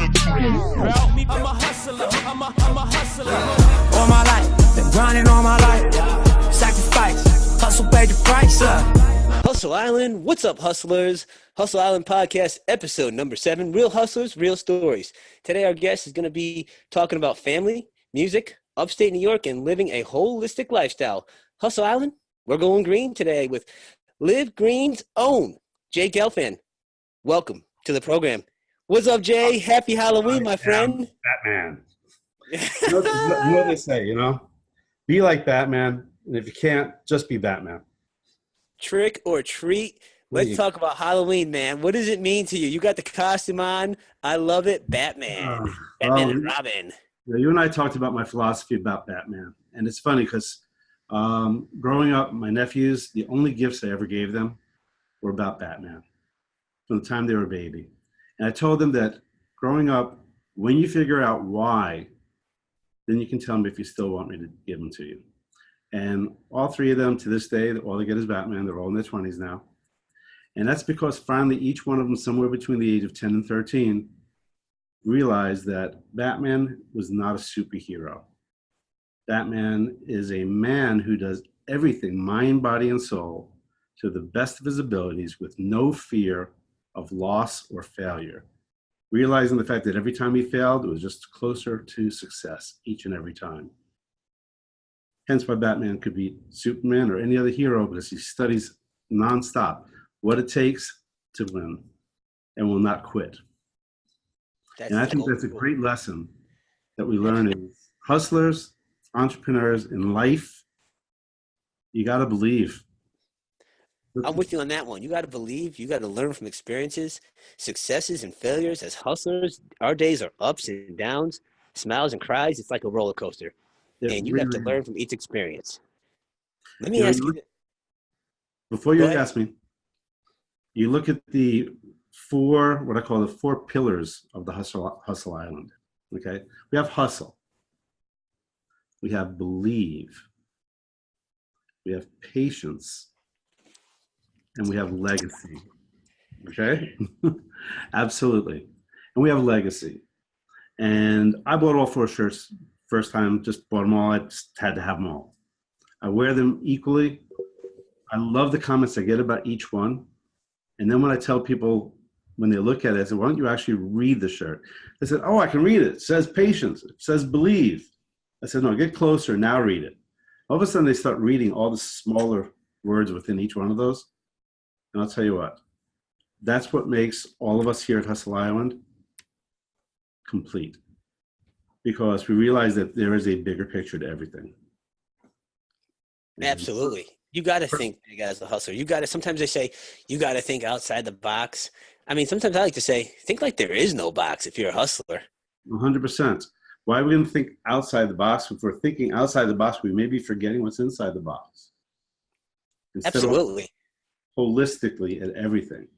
I'm a hustler. I'm a hustler. All my life, been grinding all my life. Sacrifice, hustle paid the price. Hustle Island, what's up, hustlers? Hustle Island podcast, episode number 7, Real Hustlers, Real Stories. Today, our guest is going to be talking about family, music, upstate New York, and living a holistic lifestyle. Hustle Island, we're going green today with Live Green's own Jay Gelfand. Welcome to the program. What's up, Jay? Happy Halloween, my friend. Batman. You know what they say, Be like Batman, and if you can't, just be Batman. Trick or treat. Let's talk about Halloween, man. What does it mean to you? You got the costume on. I love it. Batman. Batman and Robin. You and I talked about my philosophy about Batman. And it's funny because growing up, my nephews, the only gifts I ever gave them were about Batman from the time they were a baby. And I told them that growing up, when you figure out why, then you can tell me if you still want me to give them to you. And all three of them to this day, all they get is Batman. They're all in their 20s now. And that's because finally each one of them, somewhere between the age of 10 and 13, realized that Batman was not a superhero. Batman is a man who does everything, mind, body, and soul, to the best of his abilities with no fear of loss or failure. Realizing the fact that every time he failed, it was just closer to success each and every time. Hence why Batman could beat Superman or any other hero, because he studies nonstop what it takes to win and will not quit. And I think that's a great lesson that we learn as hustlers, entrepreneurs in life. You got to believe. I'm with you on that one. You got to believe. You got to learn from experiences, successes and failures. As hustlers, our days are ups and downs, smiles and cries. It's like a roller coaster. And you have to learn from each experience. Let me ask you this. Before you ask me, you look at the what I call the 4 pillars of the Hustle Island. Okay? We have hustle. We have believe. We have patience. And we have legacy. Okay? Absolutely. And we have legacy. And I bought all 4 shirts first time, just bought them all. I just had to have them all. I wear them equally. I love the comments I get about each one. And then when I tell people, when they look at it, I say, why don't you actually read the shirt? They said, oh, I can read it. It says patience. It says believe. I said, no, get closer. Now read it. All of a sudden, they start reading all the smaller words within each one of those. And I'll tell you what, that's what makes all of us here at Hustle Island complete. Because we realize that there is a bigger picture to everything. Absolutely. You got to think big as a hustler. Sometimes they say, you got to think outside the box. I mean, sometimes I like to say, think like there is no box if you're a hustler. 100%. Why are we going to think outside the box? If we're thinking outside the box, we may be forgetting what's inside the box. Absolutely. Holistically at everything.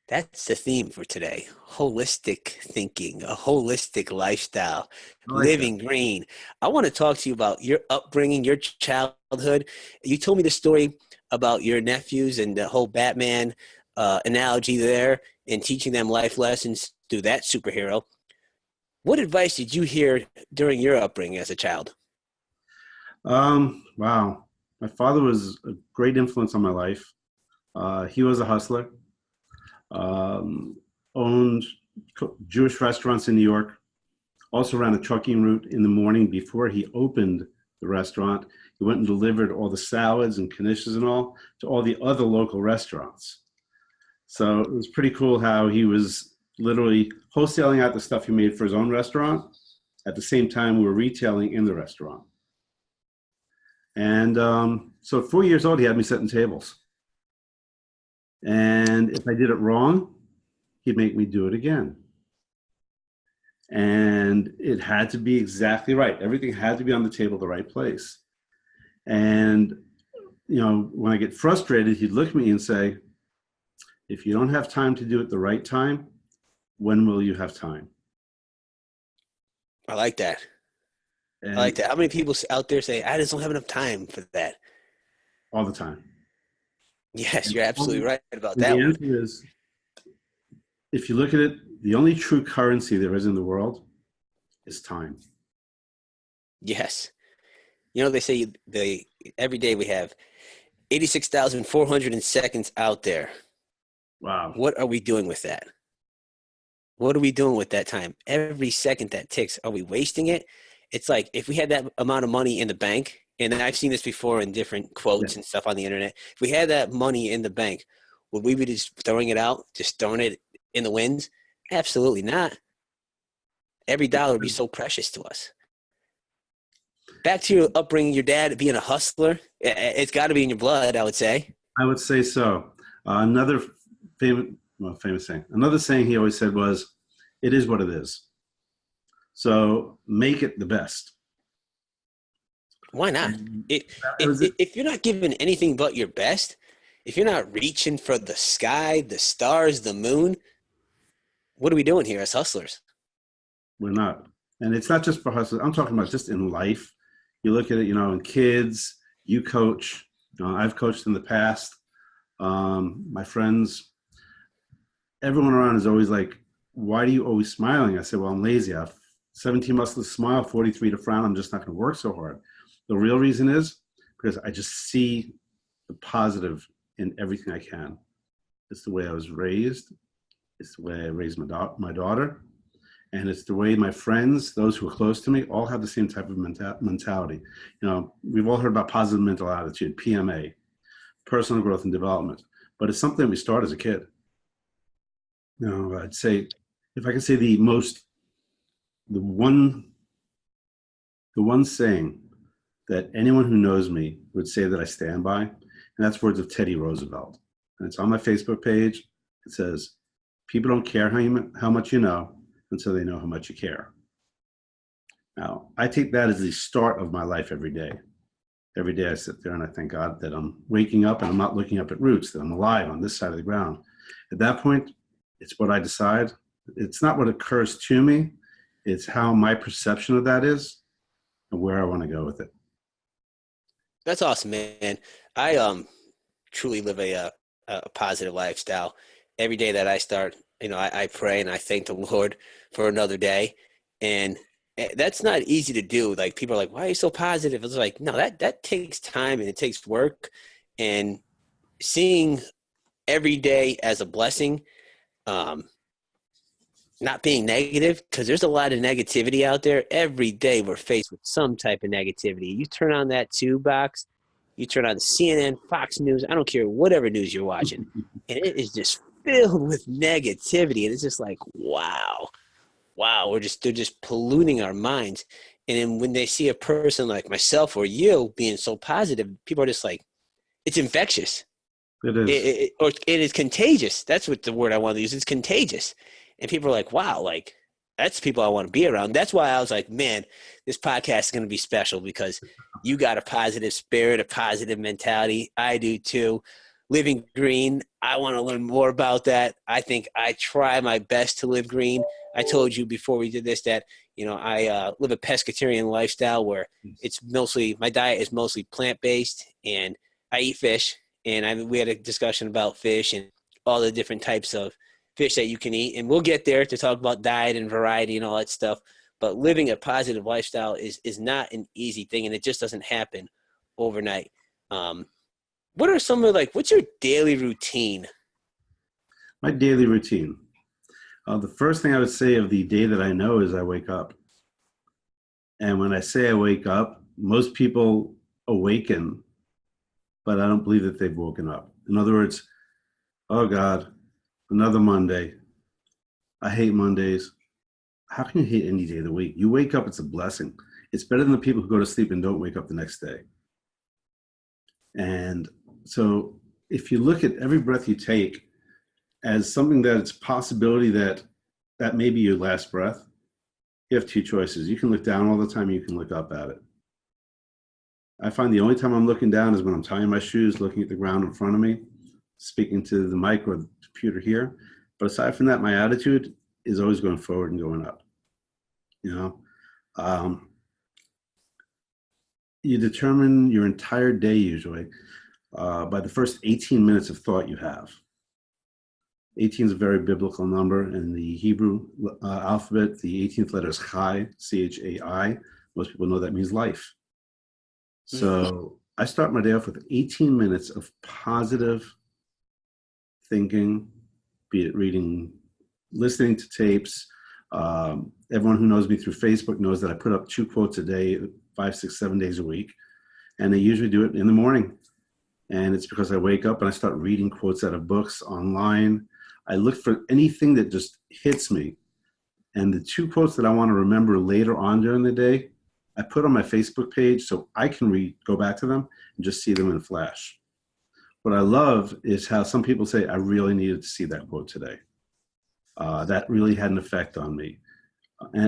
That's the theme for today. Holistic thinking, a holistic lifestyle, living green. I want to talk to you about your upbringing, your childhood. You told me the story about your nephews and the whole Batman analogy there and teaching them life lessons through that superhero. What advice did you hear during your upbringing as a child? Wow. My father was a great influence on my life. He was a hustler. Owned Jewish restaurants in New York, also ran a trucking route in the morning before he opened the restaurant. He went and delivered all the salads and knishes and all to all the other local restaurants. So it was pretty cool how he was literally wholesaling out the stuff he made for his own restaurant. At the same time, we were retailing in the restaurant. And so at 4 years old, he had me setting tables. And if I did it wrong, he'd make me do it again. And it had to be exactly right. Everything had to be on the table, the right place. And, when I get frustrated, he'd look at me and say, if you don't have time to do it the right time, when will you have time? I like that. And I like that. How many people out there say, I just don't have enough time for that? All the time. Yes, you're absolutely right about and that the one. answer is, if you look at it the only true currency there is in the world is time. Yes. You know, they say every day we have 86,400 seconds out there. Wow. What are we doing with that? What are we doing with that time? Every second that ticks, are we wasting it? It's like if we had that amount of money in the bank, and I've seen this before in different quotes and stuff on the internet. If we had that money in the bank, would we be just throwing it out, just throwing it in the wind? Absolutely not. Every dollar would be so precious to us. Back to your upbringing, your dad being a hustler, it's got to be in your blood, I would say. I would say so. Another famous saying. Another saying he always said was, "It is what it is." So make it the best. Why not? Was it. If you're not giving anything but your best, if you're not reaching for the sky, the stars, the moon, what are we doing here as hustlers? We're not. And it's not just for hustlers. I'm talking about just in life. You look at it, in kids, you coach. I've coached in the past. My friends, everyone around is always like, "Why are you always smiling?" I said, "Well, I'm lazy. I have 17 muscles to smile, 43 to frown. I'm just not going to work so hard." The real reason is because I just see the positive in everything I can. It's the way I was raised. It's the way I raised my daughter. And it's the way my friends, those who are close to me, all have the same type of mentality. We've all heard about positive mental attitude, PMA, personal growth and development. But it's something we start as a kid. I'd say, if I could say the one saying that anyone who knows me would say that I stand by, and that's words of Teddy Roosevelt. And it's on my Facebook page. It says, "People don't care how much you know until they know how much you care." Now, I take that as the start of my life every day. Every day I sit there and I thank God that I'm waking up and I'm not looking up at roots, that I'm alive on this side of the ground. At that point, it's what I decide. It's not what occurs to me. It's how my perception of that is and where I want to go with it. That's awesome, man. I truly live a positive lifestyle. Every day that I start, I pray and I thank the Lord for another day. And that's not easy to do. Like, people are like, "Why are you so positive?" It's like, no, that takes time and it takes work. And seeing every day as a blessing, not being negative, because there's a lot of negativity out there. Every day we're faced with some type of negativity. You turn on that tube box, you turn on CNN, Fox News, I don't care, whatever news you're watching, and it is just filled with negativity. And it's just like, wow, they're just polluting our minds. And then when they see a person like myself or you being so positive, people are just like, it's infectious. It is. Or it is contagious. That's what the word I want to use. It's contagious. And people are like, wow, like, that's people I want to be around. That's why I was like, man, this podcast is going to be special because you got a positive spirit, a positive mentality. I do too. Living green, I want to learn more about that. I think I try my best to live green. I told you before we did this that, I live a pescatarian lifestyle where my diet is mostly plant-based, and I eat fish. And we had a discussion about fish and all the different types of fish that you can eat. And we'll get there to talk about diet and variety and all that stuff. But living a positive lifestyle is not an easy thing, and it just doesn't happen overnight. What are some of what's your daily routine? My daily routine. The first thing I would say of the day that I know is I wake up. And when I say I wake up, most people awaken, but I don't believe that they've woken up. In other words, oh God, another Monday. I hate Mondays. How can you hate any day of the week? You wake up, it's a blessing. It's better than the people who go to sleep and don't wake up the next day. And so if you look at every breath you take as something that it's a possibility that may be your last breath, you have two choices. You can look down all the time, you can look up at it. I find the only time I'm looking down is when I'm tying my shoes, looking at the ground in front of me, speaking to the mic or the computer here. But aside from that, my attitude is always going forward and going up. You determine your entire day usually by the first 18 minutes of thought you have. 18 is a very biblical number. In the Hebrew alphabet, the 18th letter is Chai, C-H-A-I. Most people know that means life. So I start my day off with 18 minutes of positive thinking, be it reading, listening to tapes. Everyone who knows me through Facebook knows that I put up 2 quotes a day, 5, 6, 7 days a week. And I usually do it in the morning. And it's because I wake up and I start reading quotes out of books online. I look for anything that just hits me. And the 2 quotes that I want to remember later on during the day, I put on my Facebook page so I can go back to them and just see them in a flash. What I love is how some people say, I really needed to see that quote today. That really had an effect on me.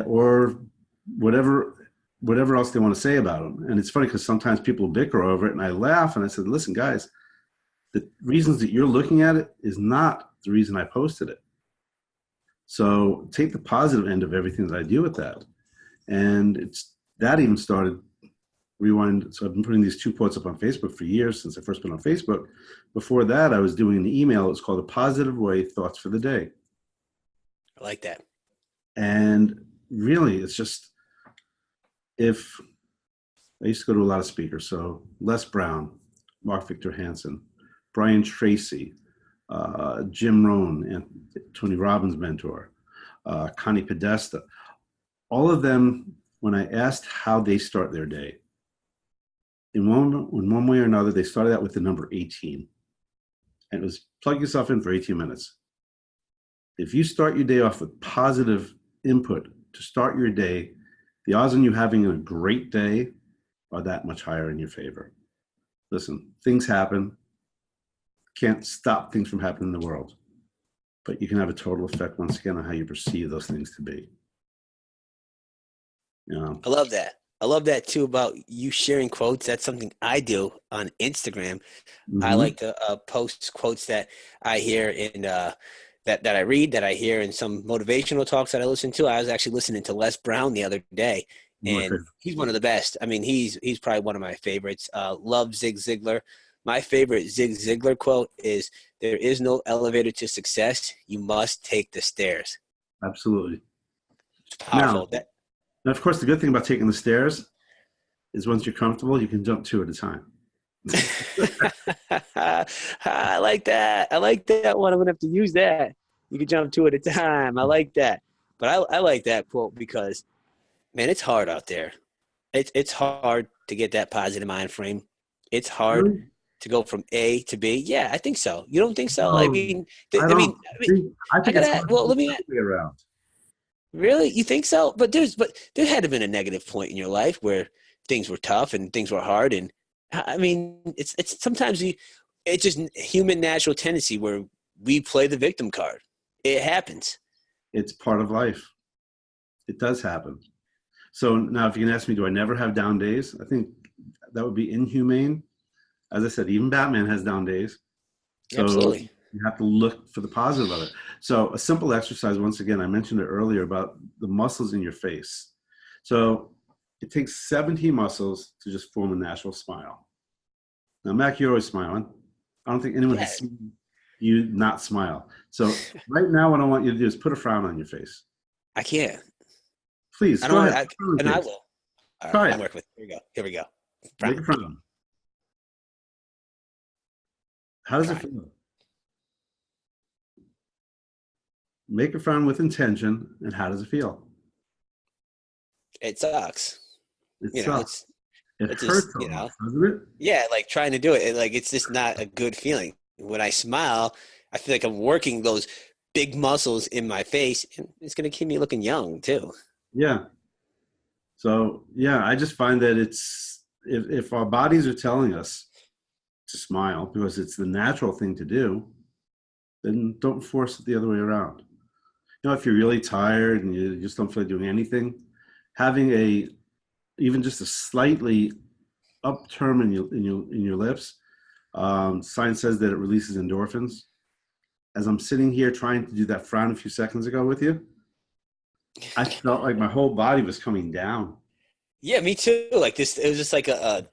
Or whatever else they want to say about them. And it's funny because sometimes people bicker over it and I laugh and I said, listen, guys, the reasons that you're looking at it is not the reason I posted it. So take the positive end of everything that I do with that. And that even started rewind. So I've been putting these 2 quotes up on Facebook for years since I first been on Facebook. Before that, I was doing an email. It's called A Positive Way, Thoughts for the Day. I like that. And really, it's just, if I used to go to a lot of speakers, so Les Brown, Mark Victor Hansen, Brian Tracy, Jim Rohn, and Tony Robbins' mentor, Connie Podesta, all of them, when I asked how they start their day, in one way or another, they started out with the number 18. And it was plug yourself in for 18 minutes. If you start your day off with positive input to start your day, the odds on you having a great day are that much higher in your favor. Listen, things happen. Can't stop things from happening in the world. But you can have a total effect, once again, on how you perceive those things to be. You know? I love that. I love that too about you sharing quotes. That's something I do on Instagram. I like to post quotes that I hear in that I read, that I hear in some motivational talks that I listen to. I was actually listening to Les Brown the other day, and he's one of the best. I mean, he's probably one of my favorites. Love Zig Ziglar. My favorite Zig Ziglar quote is, "There is no elevator to success. You must take the stairs." Absolutely. It's powerful. Now, of course, the good thing about taking the stairs is once you're comfortable, you can jump 2 at a time. I like that. I like that one. I'm going to have to use that. You can jump 2 at a time. I like that. But I like that quote because, man, it's hard out there. It's hard to get that positive mind frame. It's hard to go from A to B. Yeah, I think so. You don't think so? No, I think let me around. Really? You think so? But there had to have been a negative point in your life where things were tough and things were hard. And I mean, it's sometimes it's just human natural tendency where we play the victim card. It happens. It's part of life. It does happen. So now if you can ask me, do I never have down days? I think that would be inhumane. As I said, even Batman has down days. So absolutely. You have to look for the positive of it. So a simple exercise, once again, I mentioned it earlier about the muscles in your face. So it takes 17 muscles to just form a natural smile. Now, Mac, you're always smiling. I don't think anyone has seen you not smile. So right now, what I want you to do is put a frown on your face. I can't. Please, I go ahead. I will. All Try right, it. I'm working with it. Here we go. Make a frown. How does it feel? Make a frown with intention, and how does it feel? It sucks. It sucks. It hurts, just, doesn't it? Yeah, like trying to do it. It's just not a good feeling. When I smile, I feel like I'm working those big muscles in my face, and it's going to keep me looking young too. Yeah. So, yeah, I just find that it's, if our bodies are telling us to smile because it's the natural thing to do, then don't force it the other way around. If you're really tired and you just don't feel like doing anything, having even just a slightly upturn in your lips, science says that it releases endorphins. As I'm sitting here trying to do that frown a few seconds ago with you, I felt like my whole body was coming down. Yeah, me too. Like this, it was just like an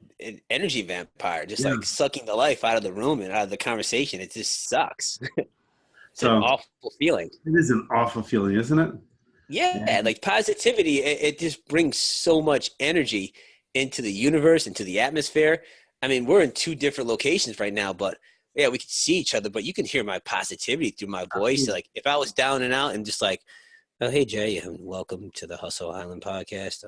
energy vampire, just like sucking the life out of the room and out of the conversation. It just sucks. It's an So awful feeling. it is an awful feeling, isn't it? Yeah, like positivity, it just brings so much energy into the universe, into the atmosphere. I mean, we're in two different locations right now, but yeah, we can see each other, but you can hear my positivity through my voice. Absolutely. Like if I was down and out and just like, oh, hey, Jay, and welcome to the Hustle Island podcast.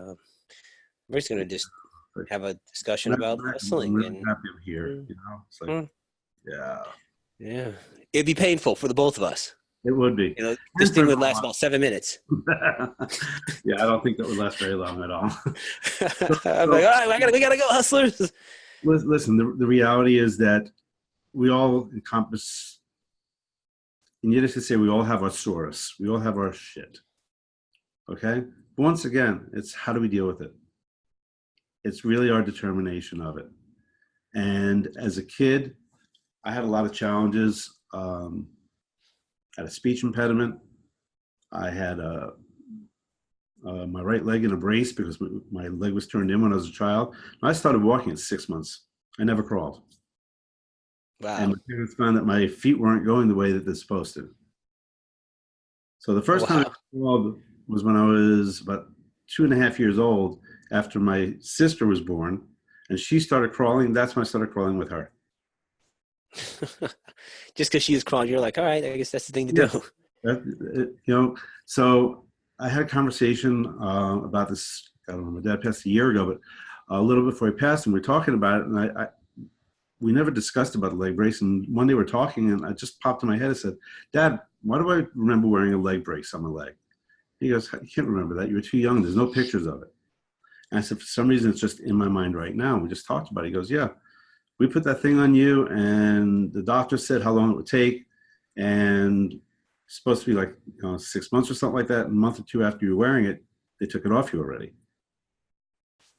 We're just going to just But have a discussion I'm about I'm hustling. really And happy I'm here. mm, It's like, mm, yeah, yeah, it'd be painful for the both of us. it would be. You know, this And for thing would last everyone. about 7 minutes. Yeah, I don't think that would last very long at all. I'm So, like, all right, we gotta go, hustlers. listen, the reality is that we all encompass, in Yiddish, to say we all have our source. We all have our shit. Okay? But once again, it's how do we deal with it? It's really our determination of it. And as a kid, I had a lot of challenges. I had a speech impediment. I had my right leg in a brace because my leg was turned in when I was a child. And I started walking at 6 months. I never crawled. And Wow. my parents found that my feet weren't going the way that they're supposed to. So the first time I Wow. crawled was when I was about 2.5 years old after my sister was born. And she started crawling. That's when I started crawling with her. Just because she was crawling, you're like, all right, I guess that's the thing to Yeah. do. So I had a conversation about this. I don't know, my dad passed a year ago, but a little before he passed, and we were talking about it, and we never discussed about the leg brace. And one day we're talking, and I just popped in my head. I said, "Dad, why do I remember wearing a leg brace on my leg?" He goes, "You can't remember that. You were too young. There's no pictures of it." And I said, "For some reason, it's just in my mind right now." We just talked about it. He goes, "Yeah, we put that thing on you, and the doctor said how long it would take, and it's supposed to be like 6 months or something like that. A month or two after you were wearing it, they took it off you already."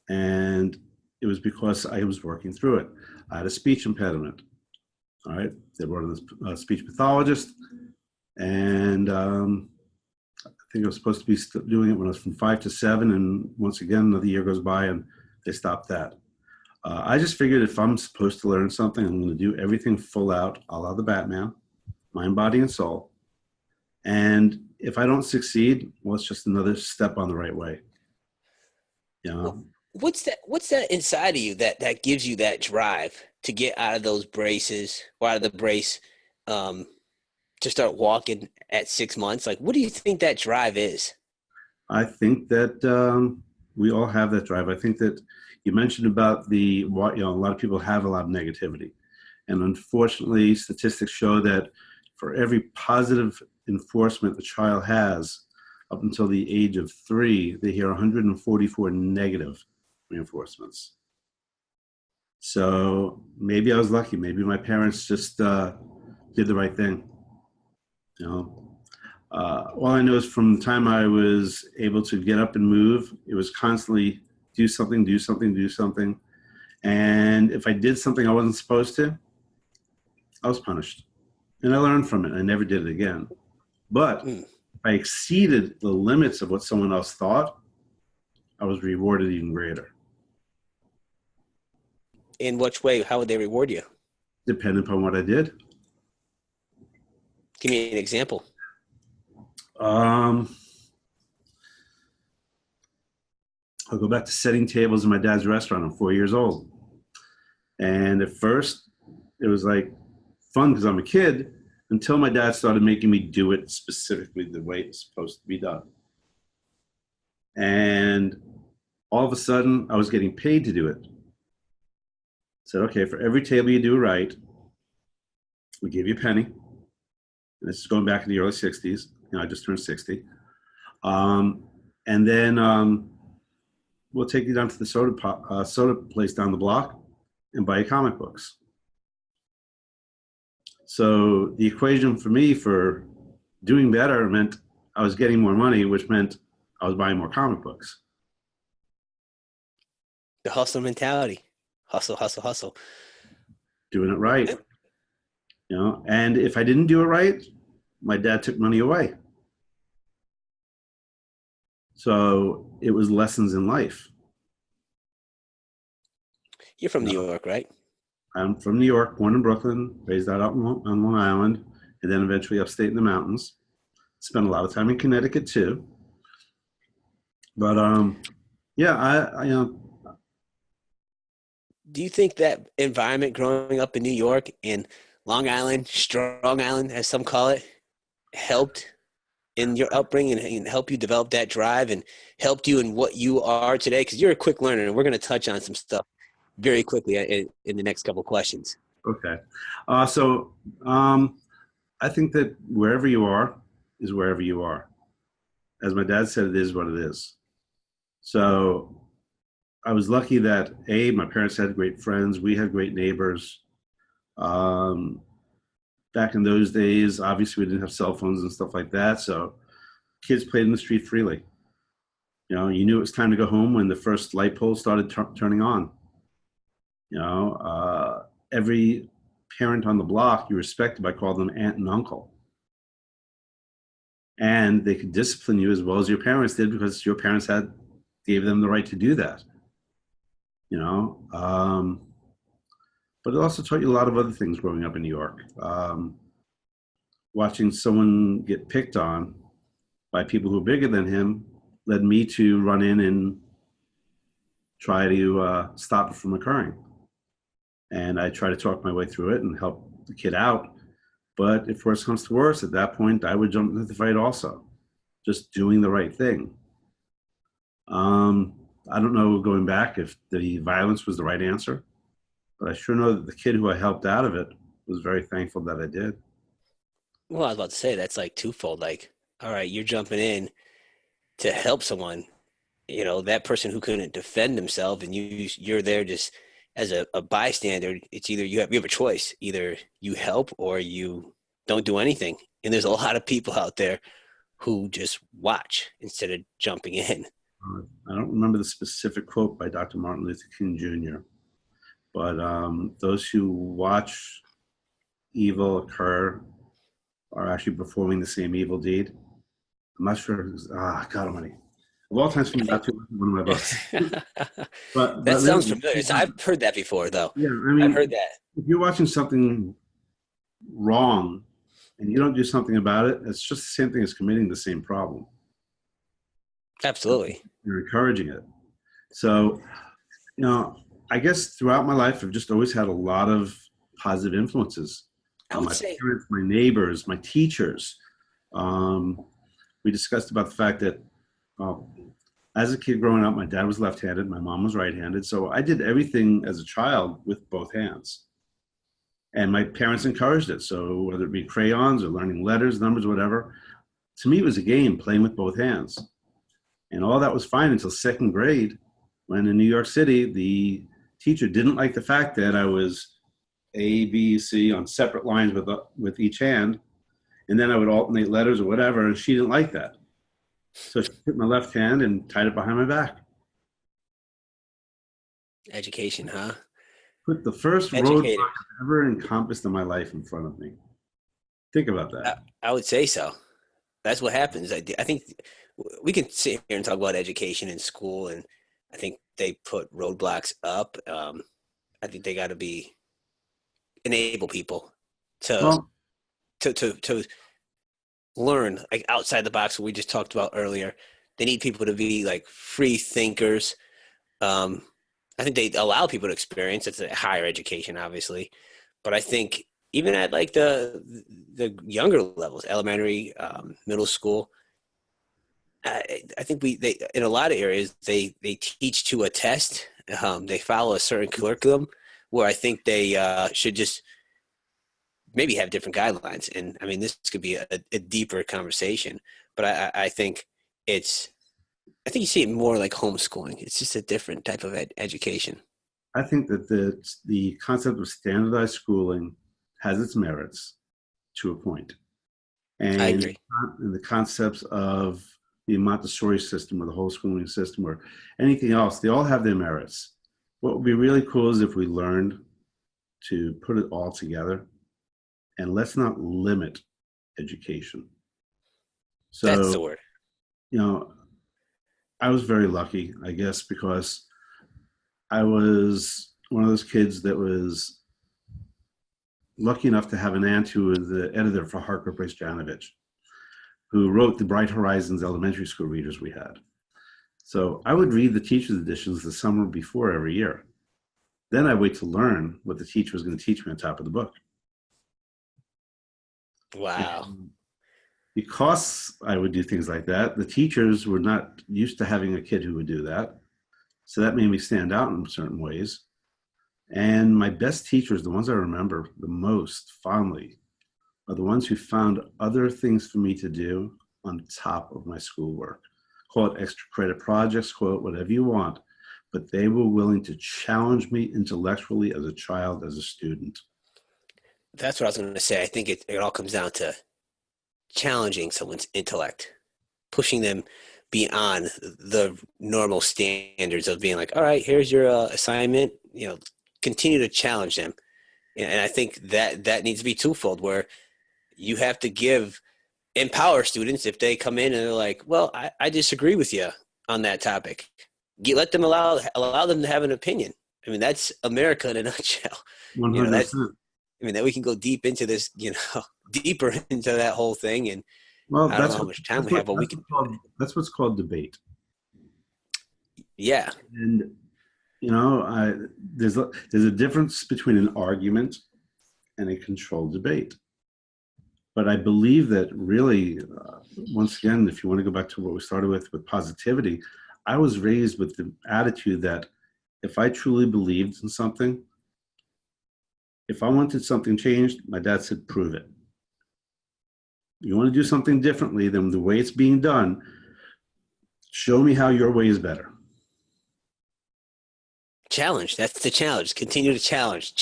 And it was because I was working through it. I had a speech impediment. All right, they brought in a speech pathologist, and I think I was supposed to be doing it when I was from 5 to 7, and once again, another year goes by, and they stopped that. I just figured if I'm supposed to learn something, I'm going to do everything full out, a la the Batman, mind, body, and soul. And if I don't succeed, well, it's just another step on the right way. You know? What's that inside of you that gives you that drive to get out of those braces or out of the brace, to start walking at 6 months? Like, what do you think that drive is? I think that we all have that drive. I think that you mentioned about a lot of people have a lot of negativity. And unfortunately, statistics show that for every positive enforcement the child has up until the age of 3, they hear 144 negative reinforcements. So maybe I was lucky. Maybe my parents just did the right thing. All I know is from the time I was able to get up and move, it was constantly do something, do something, do something. And if I did something I wasn't supposed to, I was punished. And I learned from it. I never did it again. But if I exceeded the limits of what someone else thought, I was rewarded even greater. In which way? How would they reward you? Depending upon what I did. Give me an example. I'll go back to setting tables in my dad's restaurant. I'm 4 years old. And at first, it was like fun because I'm a kid until my dad started making me do it specifically the way it's supposed to be done. And all of a sudden, I was getting paid to do it. Said, okay, for every table you do right, we give you a penny. And this is going back in the early 60s. I just turned 60. And then we'll take you down to the soda place down the block and buy you comic books. So the equation for me for doing better meant I was getting more money, which meant I was buying more comic books. The hustle mentality. Hustle, hustle, hustle. Doing it right. And if I didn't do it right, my dad took money away. So it was lessons in life. You're from New York, right? I'm from New York, born in Brooklyn, raised out on Long Island, and then eventually upstate in the mountains. Spent a lot of time in Connecticut too. But yeah, I Do you think that environment growing up in New York and Long Island, Strong Island, as some call it, helped in your upbringing and help you develop that drive and helped you in what you are today? Because you're a quick learner, and we're going to touch on some stuff very quickly in the next couple of questions. okay. So I think that wherever you are is wherever you are. As my dad said, it is what it is. So I was lucky that my parents had great friends. We had great neighbors. Um, Back in those days, obviously we didn't have cell phones and stuff like that. So kids played in the street freely. You know, you knew it was time to go home when the first light pole started turning on. You know, every parent on the block you respected by calling them aunt and uncle. And they could discipline you as well as your parents did because your parents gave them the right to do that. You know, but it also taught you a lot of other things growing up in New York. Watching someone get picked on by people who are bigger than him led me to run in and try to stop it from occurring. And I try to talk my way through it and help the kid out. But if worse comes to worse, at that point, I would jump into the fight also, just doing the right thing. I don't know, going back, if the violence was the right answer, but I sure know that the kid who I helped out of it was very thankful that I did. Well, I was about to say that's like twofold. Like, all right, you're jumping in to help someone, that person who couldn't defend himself, and you're there just as a bystander. It's either you have a choice. Either you help or you don't do anything. And there's a lot of people out there who just watch instead of jumping in. I don't remember the specific quote by Dr. Martin Luther King Jr., but those who watch evil occur are actually performing the same evil deed. I'm not sure. God Almighty. Of all times, for me, not too one of my books. But That sounds really, familiar. So I've heard that before, though. Yeah, I mean, I've heard that. if you're watching something wrong and you don't do something about it, it's just the same thing as committing the same problem. Absolutely. You're encouraging it. So, I guess throughout my life, I've just always had a lot of positive influences. I would My say, parents, my neighbors, my teachers. We discussed about the fact that as a kid growing up, my dad was left-handed, my mom was right-handed. So I did everything as a child with both hands. And my parents encouraged it. So whether it be crayons or learning letters, numbers, whatever, to me it was a game, playing with both hands. And all that was fine until second grade, when in New York City, the teacher didn't like the fact that I was A, B, C on separate lines with each hand. And then I would alternate letters or whatever, and she didn't like that. So she took my left hand and tied it behind my back. education, huh? Put the first roadblock Educated. I've ever encompassed in my life in front of me. Think about I, that. I would say so. That's what happens. I think we can sit here and talk about education in school, and I think they put roadblocks up. I think they got to enable people to Well, to learn, like, outside the box, what we just talked about earlier. They need people to be like free thinkers. I think they allow people to experience. It's a higher education, obviously, but I think even at like the younger levels, elementary, middle school, I think they in a lot of areas they teach to a test. They follow a certain curriculum, where I think they should just maybe have different guidelines. And I mean, this could be a deeper conversation, but I think I think you see it more like homeschooling. It's just a different type of education. I think that the concept of standardized schooling has its merits to a point. I And agree. the concepts of the Montessori system or the whole schooling system or anything else, they all have their merits. What would be really cool is if we learned to put it all together, and let's not limit education. That's the So, word. I was very lucky, I guess, because I was one of those kids that was lucky enough to have an aunt who was the editor for Harker Brace Janovich, who wrote the Bright Horizons elementary school readers we had. So I would read the teacher's editions the summer before every year. Then I wait to learn what the teacher was going to teach me on top of the book. Wow. And because I would do things like that, the teachers were not used to having a kid who would do that. So that made me stand out in certain ways. And my best teachers, the ones I remember the most fondly, are the ones who found other things for me to do on top of my schoolwork. Call it extra credit projects, call it whatever you want, but they were willing to challenge me intellectually as a child, as a student. That's what I was going to say. I think it all comes down to challenging someone's intellect, pushing them beyond the normal standards of being like, all right, here's your assignment, continue to challenge them. And I think that needs to be twofold, where you have to empower students if they come in and they're like, well, I disagree with you on that topic. Let them allow them to have an opinion. I mean, that's America in a nutshell. 100%. That we can go deep into this, deeper into that whole thing. And Well, I don't know how much time we have, but we can. That's what's called debate. Yeah. And, there's a difference between an argument and a controlled debate. But I believe that really, once again, if you want to go back to what we started with positivity, I was raised with the attitude that if I truly believed in something, if I wanted something changed, my dad said, prove it. You want to do something differently than the way it's being done, show me how your way is better. Challenge. That's the challenge. Continue to challenge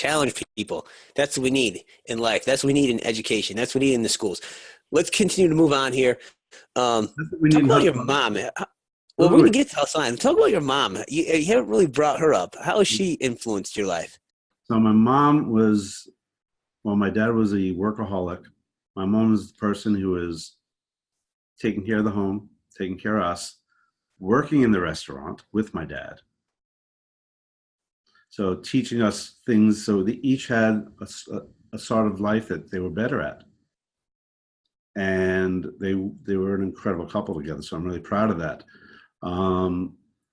people. That's what we need in life. That's what we need in education. That's what we need in the schools. Let's continue to move on here. Talk about your mom. Well, we're going to get to Hustline. Talk about your mom. You haven't really brought her up. How has she influenced your life? So my mom my dad was a workaholic. My mom was the person who was taking care of the home, taking care of us, working in the restaurant with my dad. So teaching us things, so they each had a sort of life that they were better at. And they were an incredible couple together, so I'm really proud of that.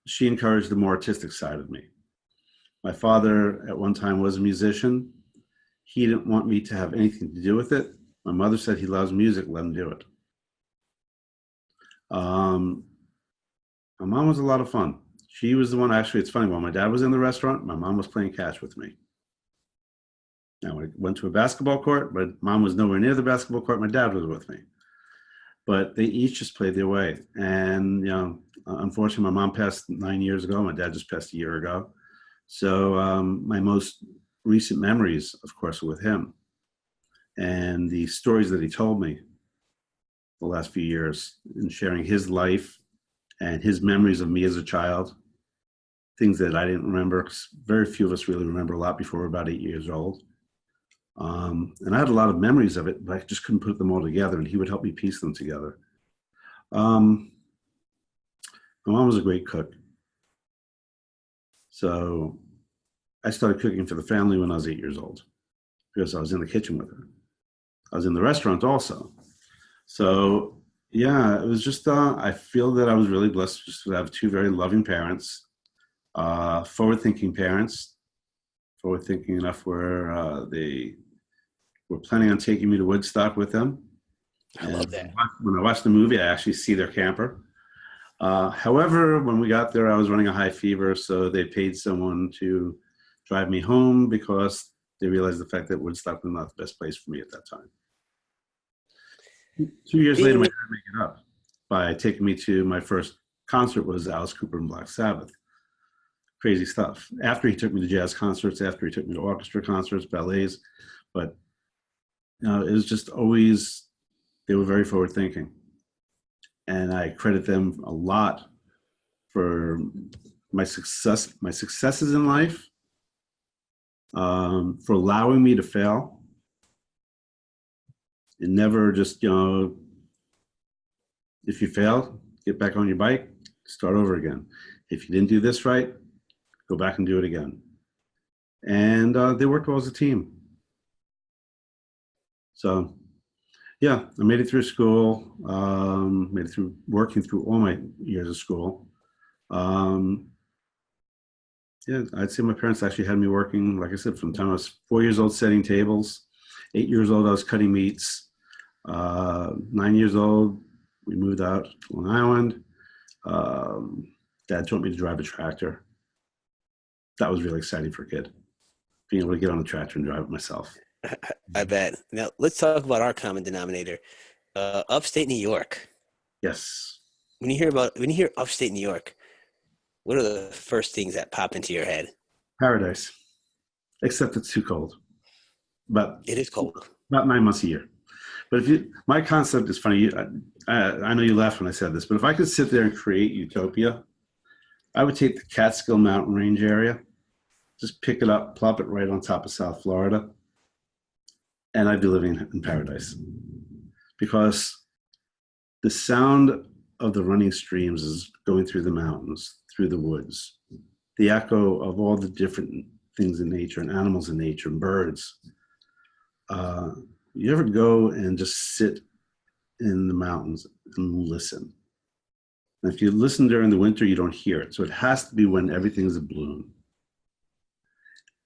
She encouraged the more artistic side of me. My father at one time was a musician. He didn't want me to have anything to do with it. My mother said he loves music, let him do it. My mom was a lot of fun. She was the one, actually, it's funny, while my dad was in the restaurant, my mom was playing catch with me. Now, I went to a basketball court, but mom was nowhere near the basketball court. My dad was with me. But they each just played their way. And, unfortunately, my mom passed 9 years ago. My dad just passed a year ago. So my most recent memories, of course, are with him. And the stories that he told me the last few years in sharing his life and his memories of me as a child, things that I didn't remember. Very few of us really remember a lot before we're about 8 years old. And I had a lot of memories of it, but I just couldn't put them all together, and he would help me piece them together. My mom was a great cook. So I started cooking for the family when I was 8 years old because I was in the kitchen with her. I was in the restaurant also. So yeah, it was just, I feel that I was really blessed just to have two very loving parents, forward-thinking parents, forward-thinking enough where they were planning on taking me to Woodstock with them. I love that. When I watched the movie, I actually see their camper. However, when we got there, I was running a high fever, so they paid someone to drive me home because they realized the fact that Woodstock was not the best place for me at that time. 2 years later, my dad made it up by taking me to my first concert was Alice Cooper and Black Sabbath. Crazy stuff. After he took me to jazz concerts, after he took me to orchestra concerts, ballets, but it was just always, they were very forward thinking. And I credit them a lot for my successes in life, for allowing me to fail. And never just, if you fail, get back on your bike, start over again. If you didn't do this right, go back and do it again. And they worked well as a team. So yeah, I made it through school, made it through working through all my years of school. Um, yeah, I'd say my parents actually had me working, like I said, from the time I was 4 years old, setting tables. 8 years old, I was cutting meats. 9 years old, we moved out to Long Island. Um, Dad taught me to drive a tractor. That was really exciting for a kid, being able to get on a tractor and drive it myself. I bet. Now let's talk about our common denominator. Upstate New York. Yes, When you hear upstate New York, what are the first things that pop into your head? paradise, except it's too cold. But It is cold. about 9 months a year. But my concept is funny. I know you laughed when I said this, but if I could sit there and create utopia, I would take the Catskill Mountain Range area, just pick it up, plop it right on top of South Florida, and I'd be living in paradise. Because the sound of the running streams is going through the mountains, through the woods, the echo of all the different things in nature and animals in nature and birds. You ever go and just sit in the mountains and listen? And if you listen during the winter, you don't hear it. So it has to be when everything's in bloom.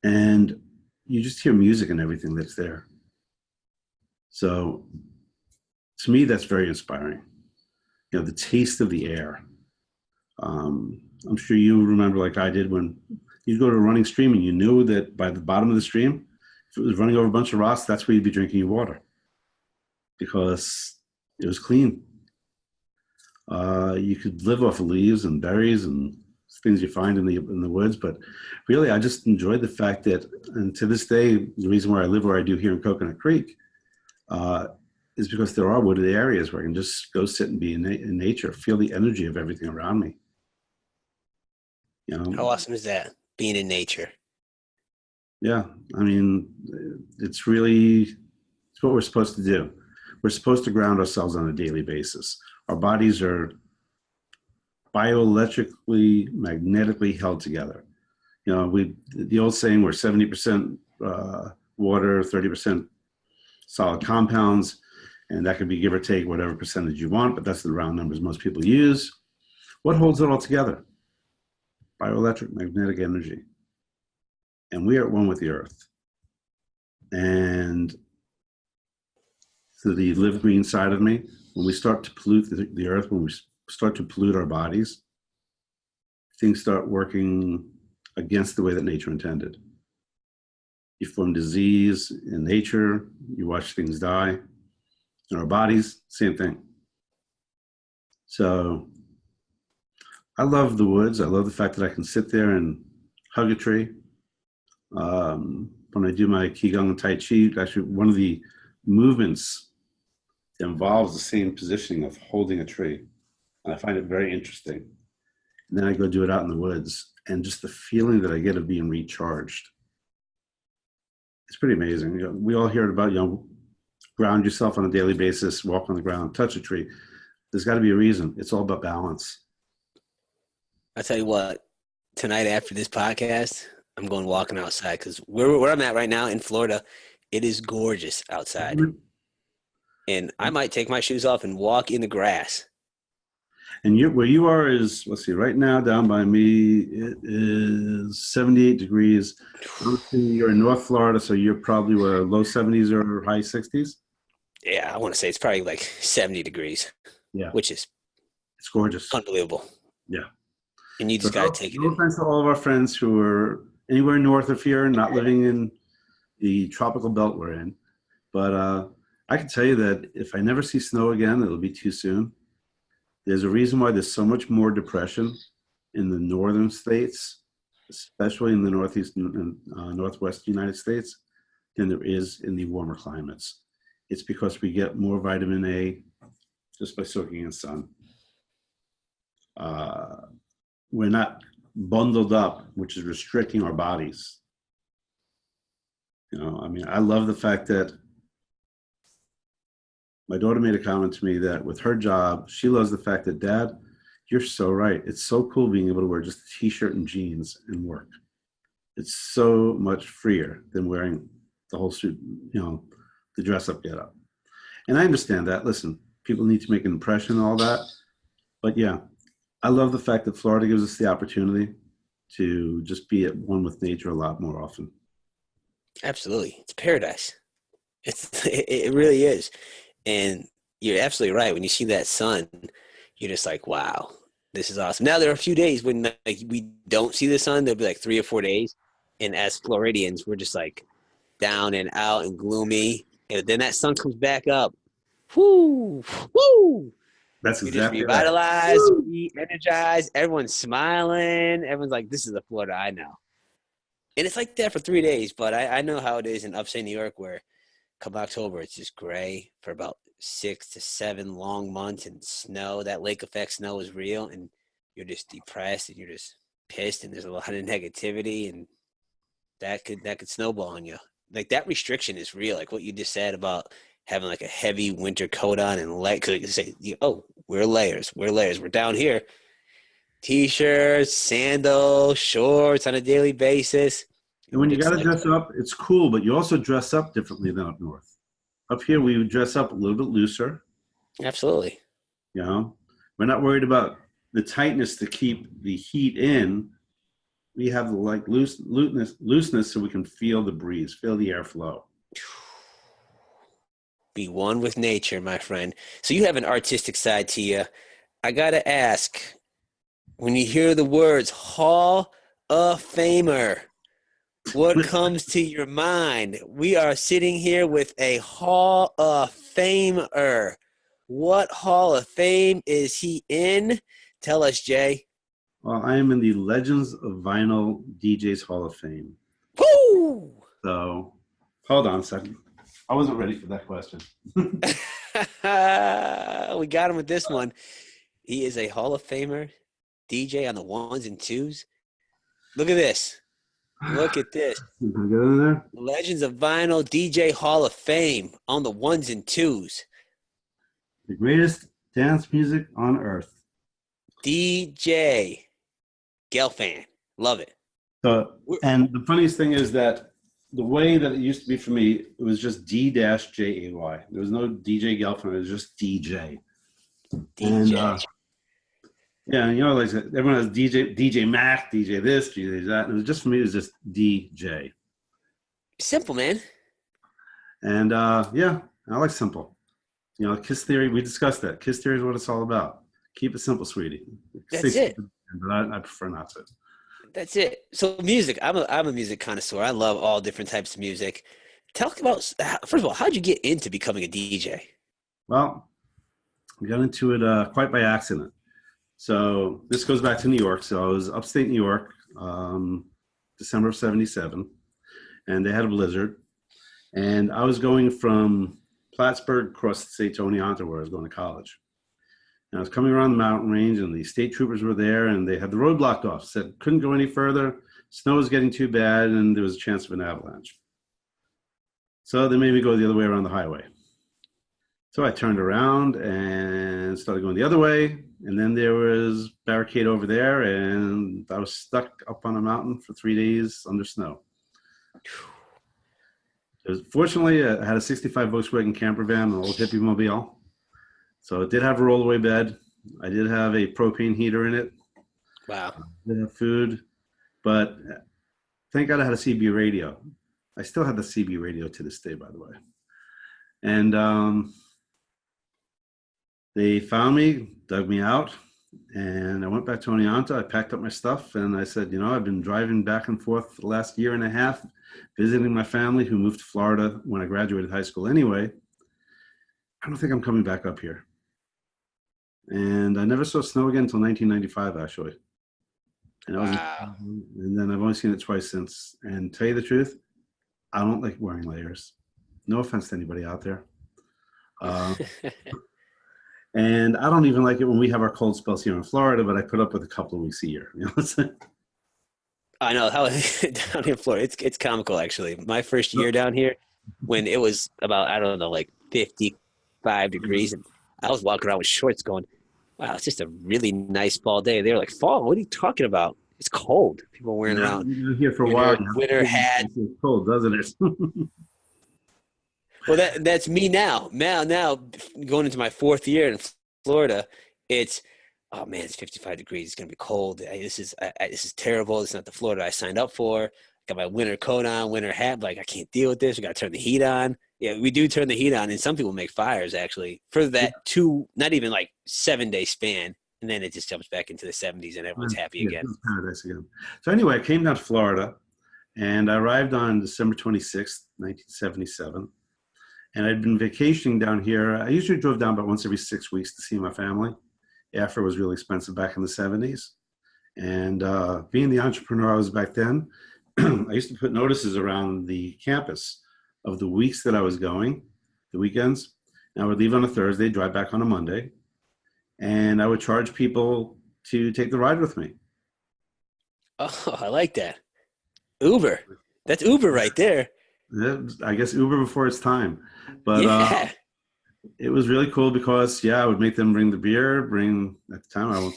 And you just hear music and everything that's there. So to me, that's very inspiring. You know, the taste of the air. I'm sure you remember, like I did, when you'd go to a running stream and you knew that by the bottom of the stream, if it was running over a bunch of rocks, that's where you'd be drinking your water because it was clean. You could live off of leaves and berries and things you find in the woods, but really, I just enjoyed the fact that, and to this day, the reason why I live where I do here in Coconut Creek is because there are wooded areas where I can just go sit and be in nature, feel the energy of everything around me. You know, How awesome is that? Being in nature. yeah, I mean, it's what we're supposed to do. We're supposed to ground ourselves on a daily basis. Our bodies are bioelectrically, magnetically held together. You know, the old saying, we're 70% water, 30% solid compounds, and that could be give or take whatever percentage you want, but that's the round numbers most people use. What holds it all together? Bioelectric magnetic energy. And we are at one with the earth. And to the live green side of me, when we start to pollute the earth, when we start to pollute our bodies, things start working against the way that nature intended. You form disease in nature, you watch things die. In our bodies, same thing. So I love the woods. I love the fact that I can sit there and hug a tree. When I do my Qigong and Tai Chi, actually one of the movements involves the same positioning of holding a tree. And I find it very interesting. And then I go do it out in the woods, and just the feeling that I get of being recharged. It's pretty amazing. You know, we all hear about, ground yourself on a daily basis, walk on the ground, touch a tree. There's got to be a reason. It's all about balance. I tell you what, tonight after this podcast, I'm going walking outside because where I'm at right now in Florida, it is gorgeous outside. And I might take my shoes off and walk in the grass. And where you are is, let's see, right now down by me, it is 78 degrees. You're in North Florida, so you're probably low 70s or high 60s? Yeah, I want to say it's probably like 70 degrees. Yeah. Which is it's gorgeous. Unbelievable. Yeah. And you just got to take it in. No offense to all of our friends who are anywhere north of here, not living in the tropical belt we're in. But I can tell you that if I never see snow again, it'll be too soon. There's a reason why there's so much more depression in the northern states, especially in the northeast and northwest United States, than there is in the warmer climates. It's because we get more vitamin A just by soaking in sun. We're not bundled up, which is restricting our bodies. I mean, I love the fact that my daughter made a comment to me that with her job, she loves the fact that, Dad, you're so right. It's so cool being able to wear just a t-shirt and jeans and work. It's so much freer than wearing the whole suit, to dress up, get up. And I understand that. Listen, people need to make an impression and all that. But yeah, I love the fact that Florida gives us the opportunity to just be at one with nature a lot more often. Absolutely. It's paradise. It really is. And you're absolutely right. When you see that sun, you're just like, wow, this is awesome. Now there are a few days when like we don't see the sun. There'll be like 3 or 4 days. And as Floridians, we're just like down and out and gloomy. And then that sun comes back up. Whoo, whoo. That's You're just exactly right. revitalized, re-energized. Everyone's smiling. Everyone's like, this is the Florida I know. And it's like that for 3 days. But I know how it is in upstate New York where come October, it's just gray for about 6 to 7 long months and snow. That lake effect snow is real. And you're just depressed and you're just pissed. And there's a lot of negativity. And that could snowball on you. Like that restriction is real. Like what you just said about having like a heavy winter coat on and light. Because you say, oh, we're layers. We're down here. T-shirts, sandals, shorts on a daily basis. And when you got to dress up, it's cool, but you also dress up differently than up north. Up here, we would dress up a little bit looser. Absolutely. You know, we're not worried about the tightness to keep the heat in. We have the like looseness so we can feel the breeze, feel the airflow. Be one with nature, my friend. So you have an artistic side to you. I got to ask, when you hear the words Hall of Famer, what comes to your mind? We are sitting here with a Hall of Famer. What Hall of Fame is he in? Tell us, Jay. Well, I am in the Legends of Vinyl DJs Hall of Fame. Woo! So, hold on a second. I wasn't ready for that question. We got him with this one. He is a Hall of Famer, DJ on the ones and twos. Look at this. Look at this. Get in there? Legends of Vinyl DJ Hall of Fame on the ones and twos. The greatest dance music on earth. DJ Gelfand. Love it. So, and the funniest thing is that the way that it used to be for me, it was just D-J-A-Y. There was no DJ Gelfand. It was just DJ. DJ. And, yeah, you know, like everyone has DJ Mac, DJ this, DJ that. And it was just for me, it was just DJ. Simple, man. And yeah, I like simple. You know, Kiss Theory, we discussed that. Kiss Theory is what it's all about. Keep it simple, sweetie. That's it. But I prefer not to. That's it. So music, I'm a music connoisseur. I love all different types of music. Talk about, first of all, how'd you get into becoming a DJ? Well, I got into it quite by accident. So this goes back to New York. So I was upstate New York, December of 77, and they had a blizzard. And I was going from Plattsburgh across the state to Oneonta, where I was going to college. And I was coming around the mountain range, and the state troopers were there, and they had the road blocked off. Said couldn't go any further. Snow was getting too bad, and there was a chance of an avalanche. So they made me go the other way around the highway. So I turned around and started going the other way, and then there was barricade over there, and I was stuck up on a mountain for 3 days under snow. Fortunately, I had a 65 Volkswagen camper van, an old hippie mobile. So it did have a rollaway bed. I did have a propane heater in it. Wow. I did have food. But thank God I had a CB radio. I still have the CB radio to this day, by the way. And they found me, dug me out, and I went back to Oneonta. I packed up my stuff, and I said, you know, I've been driving back and forth the last year and a half, visiting my family who moved to Florida when I graduated high school anyway. I don't think I'm coming back up here. And I never saw snow again until 1995, actually. And, Wow. And then I've only seen it twice since. And to tell you the truth, I don't like wearing layers. No offense to anybody out there. And I don't even like it when we have our cold spells here in Florida, but I put up with a couple of weeks a year. You know what I'm saying? I know how down here in Florida, it's comical actually. My first year down here, when it was about, I don't know, like 55 degrees, and I was walking around with shorts going, wow, it's just a really nice fall day. They were like, fall? What are you talking about? It's cold. People wearing around You've been here for a while. winter hats. It's cold, doesn't it? Well, that's me now. Now, going into my fourth year in Florida, it's oh man, it's 55 degrees. It's gonna be cold. This is terrible. It's not the Florida I signed up for. Got my winter coat on, winter hat. Like I can't deal with this. We got to turn the heat on. Yeah, we do turn the heat on, and some people make fires actually for that not even like 7 day span, and then it just jumps back into the 70s, and everyone's happy again. It's paradise again. So anyway, I came down to Florida, and I arrived on December 26th, 1977. And I'd been vacationing down here. I usually drove down about once every 6 weeks to see my family. Airfare was really expensive back in the 70s. And being the entrepreneur I was back then, I used to put notices around the campus of the weeks that I was going, the weekends. And I would leave on a Thursday, drive back on a Monday. And I would charge people to take the ride with me. Oh, I like that. Uber. That's Uber right there. I guess Uber before its time. But yeah. It was really cool because, I would make them bring the beer, at the time, I would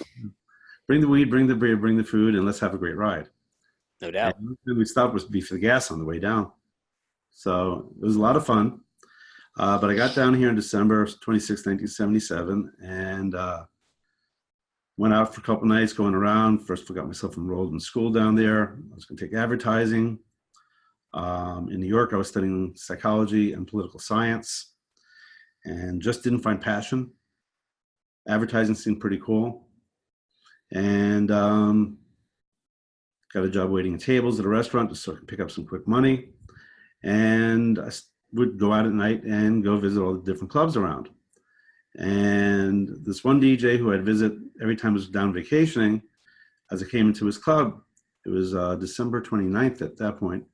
bring the weed, bring the beer, bring the food, and let's have a great ride. No doubt. And we'd stop with beef for the gas on the way down. So it was a lot of fun. But I got down here on December 26, 1977, and went out for a couple nights going around. First, I got myself enrolled in school down there. I was going to take advertising. In New York, I was studying psychology and political science and just didn't find passion. Advertising seemed pretty cool. And got a job waiting at tables at a restaurant just so I could pick up some quick money. And I would go out at night and go visit all the different clubs around. And this one DJ who I'd visit every time I was down vacationing, as I came into his club, it was December 29th at that point.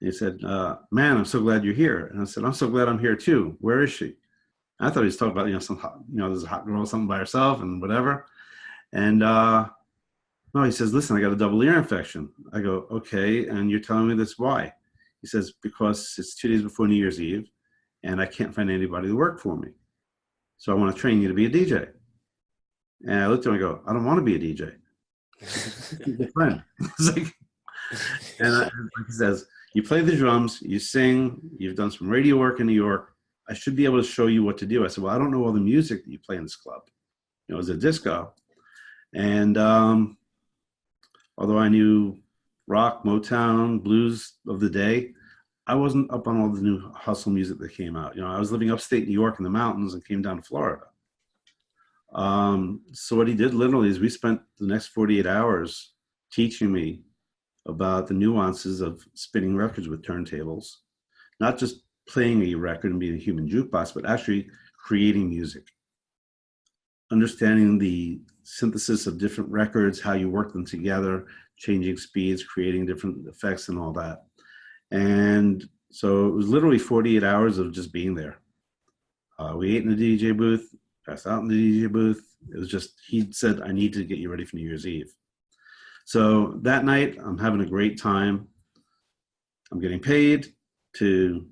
He said, man, I'm so glad you're here. And I said, I'm so glad I'm here too. Where is she? I thought he was talking about, some hot, there's a hot girl, something by herself and whatever. And no, he says, listen, I got a double ear infection. I go, okay. And you're telling me this, why? He says, because it's 2 days before New Year's Eve and I can't find anybody to work for me. So I want to train you to be a DJ. And I looked at him and I go, I don't want to be a DJ. He's a friend. Like he says, you play the drums, you sing, you've done some radio work in New York. I should be able to show you what to do. I said, well, I don't know all the music that you play in this club. It was a disco. And although I knew rock, Motown, blues of the day, I wasn't up on all the new hustle music that came out. I was living upstate New York in the mountains and came down to Florida. So what he did literally is we spent the next 48 hours teaching me about the nuances of spinning records with turntables, not just playing a record and being a human jukebox, but actually creating music, understanding the synthesis of different records, how you work them together, changing speeds, creating different effects and all that. And so it was literally 48 hours of just being there. We ate in the DJ booth, passed out in the DJ booth. It was just, he said, I need to get you ready for New Year's Eve. So that night, I'm having a great time. I'm getting paid to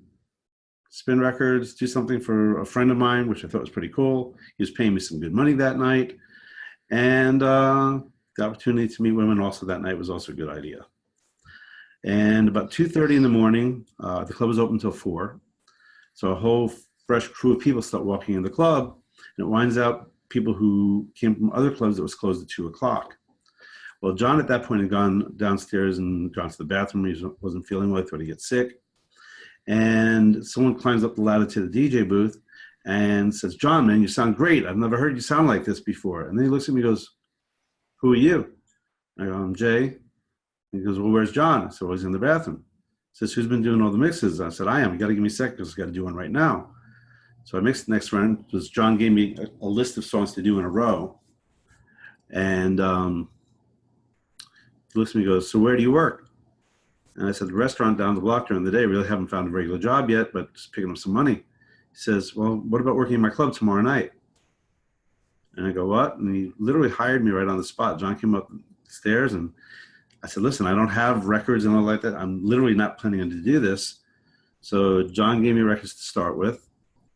spin records, do something for a friend of mine, which I thought was pretty cool. He was paying me some good money that night. And the opportunity to meet women also that night was also a good idea. And about 2:30 in the morning, the club was open until 4. So a whole fresh crew of people start walking in the club, and it winds out people who came from other clubs that was closed at 2 o'clock. Well, John at that point had gone downstairs and gone to the bathroom. He wasn't feeling well, he thought he'd get sick. And someone climbs up the ladder to the DJ booth and says, John, man, you sound great. I've never heard you sound like this before. And then he looks at me and goes, who are you? I go, I'm Jay. He goes, well, where's John? I said, well, he's in the bathroom. He says, who's been doing all the mixes? I said, I am. You got to give me a second because I've got to do one right now. So I mixed the next round because John gave me a list of songs to do in a row. And he looks at me and goes, so where do you work? And I said, the restaurant down the block during the day. Really haven't found a regular job yet, but just picking up some money. He says, well, what about working in my club tomorrow night? And I go, what? And he literally hired me right on the spot. John came up the stairs and I said, listen, I don't have records and all like that. I'm literally not planning on to do this. So John gave me records to start with.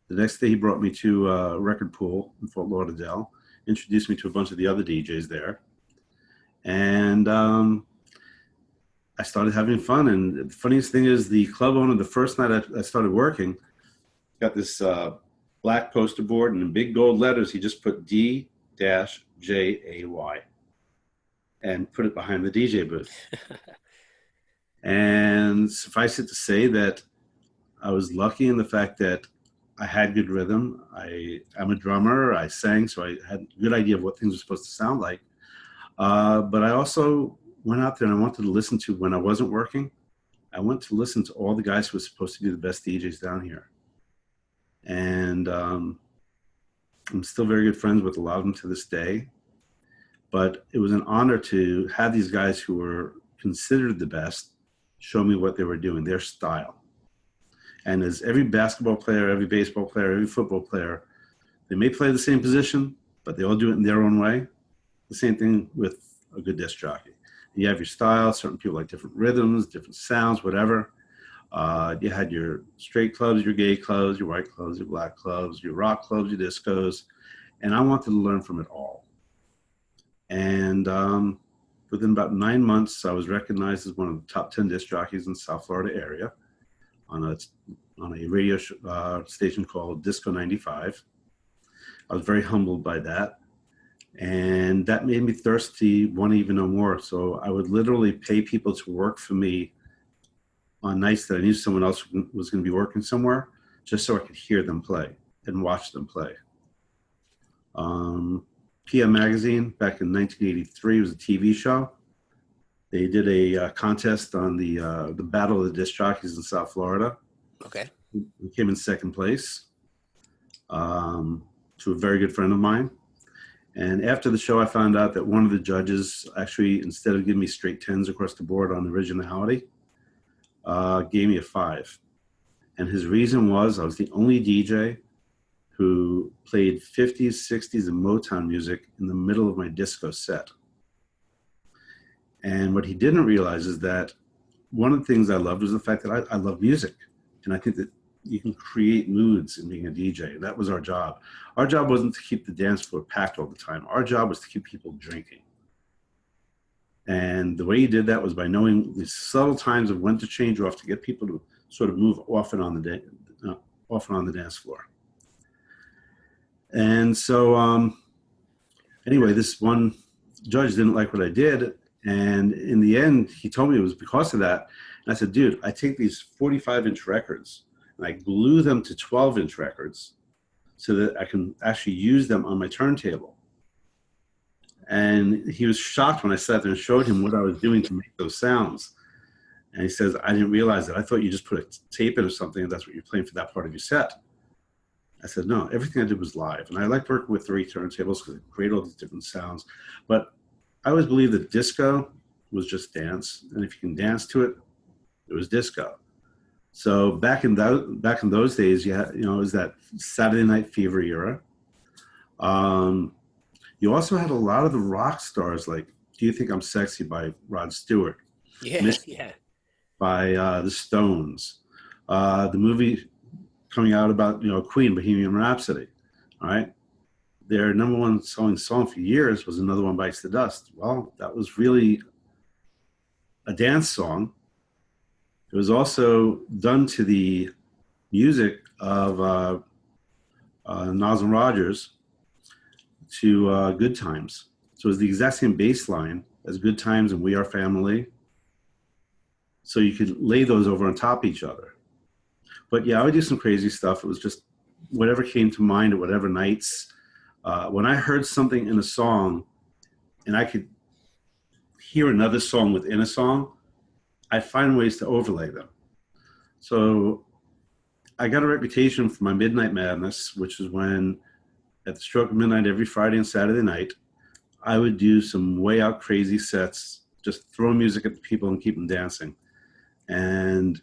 The next day he brought me to a record pool in Fort Lauderdale, introduced me to a bunch of the other DJs there. And I started having fun. And the funniest thing is the club owner, the first night I started working, got this black poster board, and in big gold letters, he just put D-JAY and put it behind the DJ booth. And suffice it to say that I was lucky in the fact that I had good rhythm. I'm a drummer. I sang, so I had a good idea of what things were supposed to sound like. But I also went out there and I wanted to listen to, when I wasn't working, I went to listen to all the guys who were supposed to be the best DJs down here. And I'm still very good friends with a lot of them to this day. But it was an honor to have these guys who were considered the best show me what they were doing, their style. And as every basketball player, every baseball player, every football player, they may play the same position, but they all do it in their own way. The same thing with a good disc jockey. You have your style. Certain people like different rhythms, different sounds, whatever. You had your straight clubs, your gay clubs, your white clubs, your black clubs, your rock clubs, your discos. And I wanted to learn from it all. And within about 9 months, I was recognized as one of the top 10 disc jockeys in the South Florida area on a radio station called Disco 95. I was very humbled by that. And that made me thirsty, want to even know more. So I would literally pay people to work for me on nights that I knew someone else was going to be working somewhere, just so I could hear them play and watch them play. PM Magazine, back in 1983, was a TV show. They did a contest on the Battle of the Disc Jockeys in South Florida. Okay. We came in second place to a very good friend of mine. And after the show, I found out that one of the judges actually, instead of giving me straight 10s across the board on originality, gave me a 5. And his reason was I was the only DJ who played 50s, 60s, and Motown music in the middle of my disco set. And what he didn't realize is that one of the things I loved was the fact that I love music. And I think that you can create moods in being a DJ. That was our job. Our job wasn't to keep the dance floor packed all the time. Our job was to keep people drinking. And the way he did that was by knowing the subtle times of when to change off to get people to sort of move off and on the dance floor. And so anyway, this one judge didn't like what I did. And in the end, he told me it was because of that. And I said, dude, I take these 45-inch records and I glue them to 12-inch records so that I can actually use them on my turntable. And he was shocked when I sat there and showed him what I was doing to make those sounds. And he says, I didn't realize that. I thought you just put a tape in or something and that's what you're playing for that part of your set. I said, no, everything I did was live. And I liked working with 3 turntables because it created all these different sounds. But I always believed that disco was just dance. And if you can dance to it, it was disco. So back in those days, it was that Saturday Night Fever era. You also had a lot of the rock stars, like Do You Think I'm Sexy by Rod Stewart. Yeah. By the Stones. The movie coming out about, Queen, Bohemian Rhapsody. All right. Their number one selling song for years was Another One Bites the Dust. Well, that was really a dance song. It was also done to the music of Nile Rodgers to Good Times. So it was the exact same bass line as Good Times and We Are Family. So you could lay those over on top of each other. But yeah, I would do some crazy stuff. It was just whatever came to mind at whatever nights. When I heard something in a song and I could hear another song within a song, I find ways to overlay them. So I got a reputation for my Midnight Madness, which is when at the stroke of midnight every Friday and Saturday night, I would do some way out crazy sets, just throw music at the people and keep them dancing. And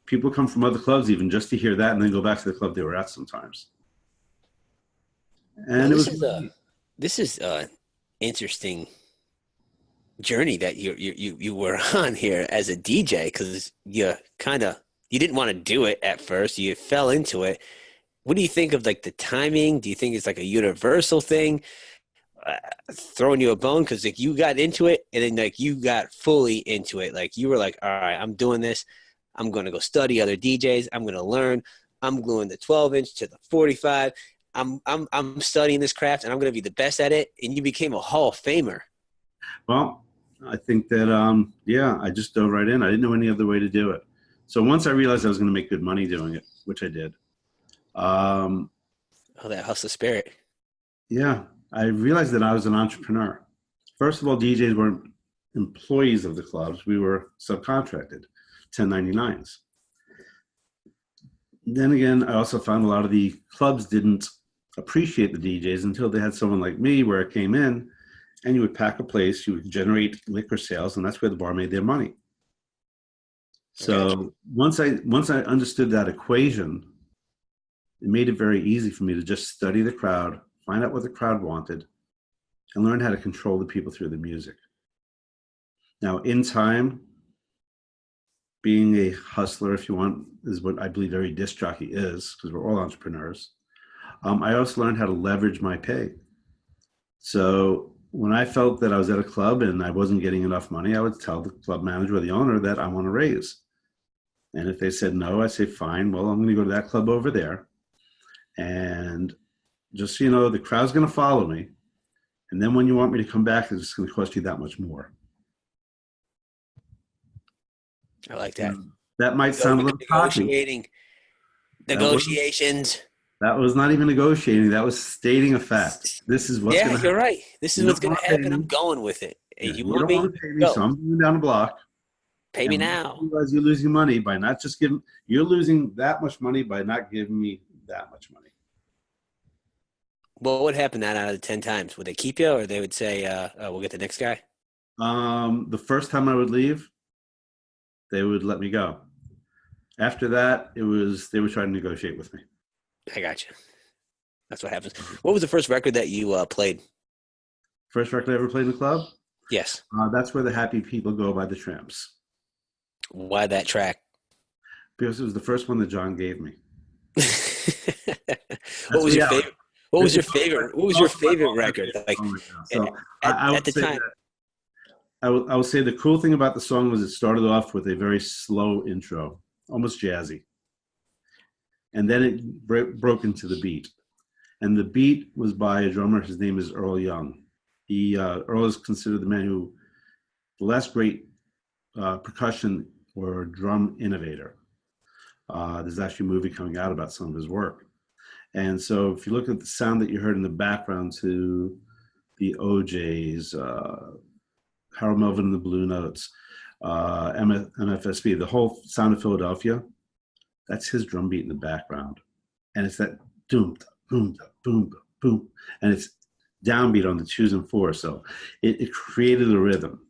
people come from other clubs even just to hear that and then go back to the club they were at sometimes. And this is a interesting journey that you were on here as a DJ, because you didn't want to do it at first. You fell into it. What do you think of like the timing? Do you think it's like a universal thing throwing you a bone? Because like you got into it and then like you got fully into it. Like you were like, all right, I'm doing this. I'm going to go study other DJs. I'm going to learn. I'm gluing the 12-inch to the 45. I'm studying this craft, and I'm going to be the best at it. And you became a Hall of Famer. Well, I think that, yeah, I just dove right in. I didn't know any other way to do it. So once I realized I was going to make good money doing it, which I did, Oh, that hustle spirit. yeah, I realized that I was an entrepreneur. First of all, DJs weren't employees of the clubs. We were subcontracted, 1099s. Then again, I also found a lot of the clubs didn't appreciate the DJs until they had someone like me where it came in and you would pack a place, you would generate liquor sales, and that's where the bar made their money. So once I understood that equation, it made it very easy for me to just study the crowd, find out what the crowd wanted, and learn how to control the people through the music. Now, in time, being a hustler, if you want, is what I believe every disc jockey is, because we're all entrepreneurs. I also learned how to leverage my pay. So when I felt that I was at a club and I wasn't getting enough money, I would tell the club manager or the owner that I want to raise. And if they said no, I say, fine, well, I'm going to go to that club over there. And just so you know, the crowd's going to follow me. And then when you want me to come back, it's going to cost you that much more. I like that. That might sound a little negotiating. Negotiations. That was not even negotiating. That was stating a fact. This is what's going to happen. Yeah, you're right. This is what's going to happen. I'm going with it. Hey, you don't want to pay me, so I'm going down the block. Pay me now. Otherwise, you're losing money by not just giving. You're losing that much money by not giving me that much money. Well, what would happen 9 out of the 10 times? Would they keep you, or they would say, "We'll get the next guy"? The first time I would leave, they would let me go. After that, they were trying to negotiate with me. I got you. That's what happens. What was the first record that you played? First record I ever played in the club? Yes. That's Where the Happy People Go by the Tramps. Why that track? Because it was the first one that John gave me. What was your favorite? What was your favorite? What was your favorite record? Like at the time. I will say the cool thing about the song was it started off with a very slow intro, almost jazzy, and then it broke into the beat. And the beat was by a drummer. His name is Earl Young. Earl is considered the man who, the last great percussion or drum innovator. There's actually a movie coming out about some of his work. And so if you look at the sound that you heard in the background to the OJs, Harold Melvin and the Blue Notes, MFSB, the whole sound of Philadelphia, that's his drum beat in the background. And it's that doom, boom, boom, boom. And it's downbeat on the 2s and 4s. So it created a rhythm.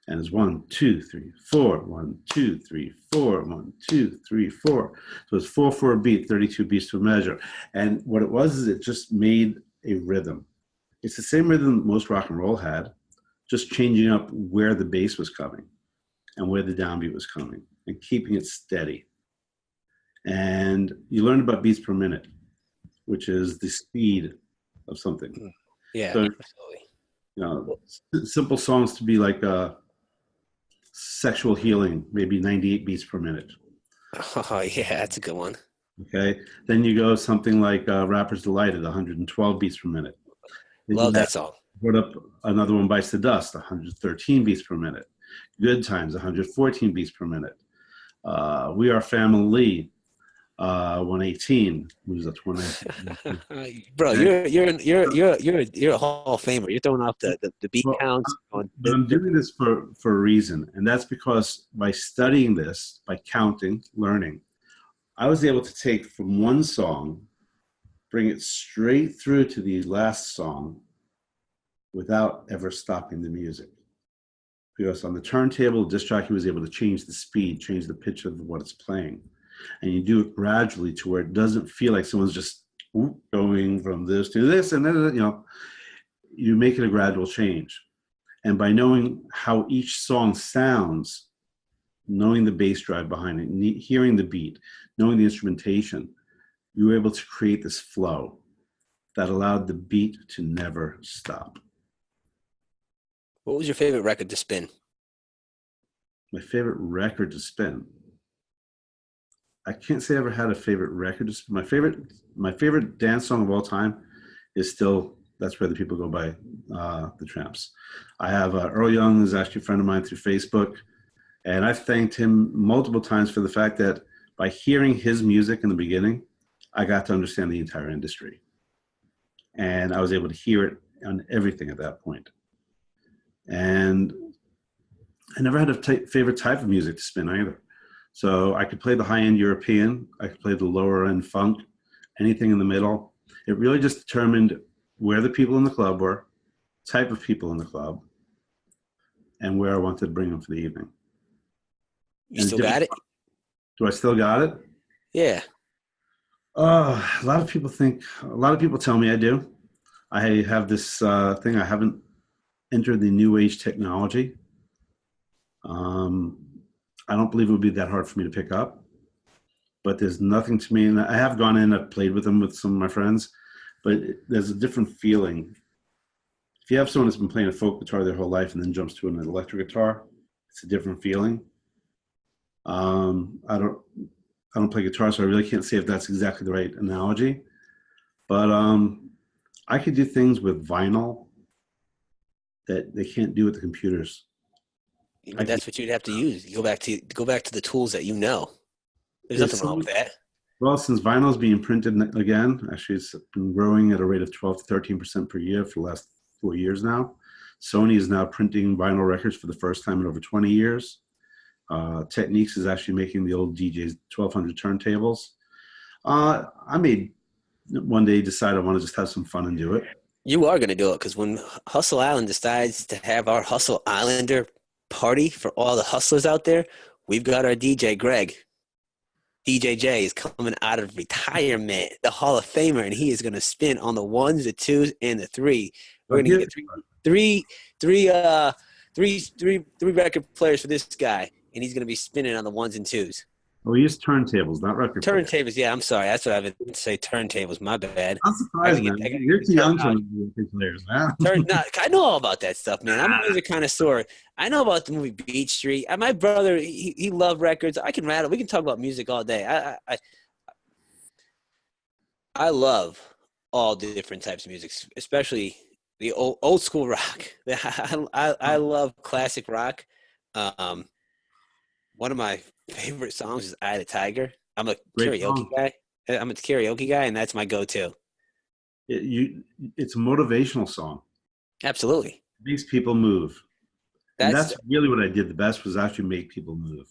And it's 1, 2, 3, 4, 1, 2, 3, 4, 1, 2, 3, 4. So it's 4/4 beat, 32 beats to a measure. And what it was is it just made a rhythm. It's the same rhythm most rock and roll had, just changing up where the bass was coming and where the downbeat was coming and keeping it steady. And you learn about beats per minute, which is the speed of something. Yeah, so, absolutely. You know, simple songs to be like Sexual Healing, maybe 98 beats per minute. Oh, yeah, that's a good one. Okay. Then you go something like Rapper's Delight at 112 beats per minute. Love that song. Put up another one, Bites the Dust, 113 beats per minute. Good Times, 114 beats per minute. We Are Family, 118. Who's that? 119. Bro, you're a Hall of Famer. You're throwing off the beat counts. But I'm doing this for a reason, and that's because by studying this, by counting, learning, I was able to take from one song, bring it straight through to the last song without ever stopping the music. Because on the turntable, the disc jockey was able to change the speed, change the pitch of what it's playing. And you do it gradually to where it doesn't feel like someone's just going from this to this, and then, you know, you make it a gradual change. And by knowing how each song sounds, knowing the bass drive behind it, hearing the beat, knowing the instrumentation, you were able to create this flow that allowed the beat to never stop. What was your favorite record to spin? My favorite record to spin? I can't say I ever had a favorite record. Just my favorite dance song of all time is still "That's Where the People Go" by the Tramps. I have Earl Young is actually a friend of mine through Facebook, and I've thanked him multiple times for the fact that by hearing his music in the beginning, I got to understand the entire industry, and I was able to hear it on everything at that point. And I never had a favorite type of music to spin either. So I could play the high-end European, I could play the lower-end funk, anything in the middle. It really just determined where the people in the club were, type of people in the club, and where I wanted to bring them for the evening. You still got it? Do I still got it? Yeah. A lot of people tell me I do. I have this thing, I haven't entered the new age technology. I don't believe it would be that hard for me to pick up, but there's nothing to me. And I have gone in, I've played with them with some of my friends, but there's a different feeling. If you have someone that's been playing a folk guitar their whole life and then jumps to an electric guitar, it's a different feeling. I don't play guitar, so I really can't say if that's exactly the right analogy. But I could do things with vinyl that they can't do with the computers. But that's what you'd have to use. You go back to the tools that you know. There's nothing wrong with that. Well, since vinyl is being printed again, actually it's been growing at a rate of 12 to 13% per year for the last 4 years now. Sony is now printing vinyl records for the first time in over 20 years. Techniques is actually making the old DJ's 1200 turntables. I may one day decide I want to just have some fun and do it. You are going to do it because when Hustle Island decides to have our Hustle Islander party for all the hustlers out there, we've got our DJ Greg. DJ J is coming out of retirement, the Hall of Famer, and he is going to spin on the ones, the twos, and the three. We're going to get three record players for this guy, and he's going to be spinning on the ones and twos. Oh, we use turntables, not record players. Turntables, yeah, I'm sorry. That's what I would say, turntables. My bad. I'm surprised, man. You're too young to be record players, man. I know all about that stuff, man. I'm a music connoisseur. I know about the movie Beach Street. My brother, he loved records. I can rattle. We can talk about music all day. I love all the different types of music, especially the old school rock. I love classic rock. One of my favorite songs is "Eye of the Tiger." I'm a karaoke guy, and that's my go-to. It's a motivational song. Absolutely. It makes people move. That's really what I did the best, was actually make people move.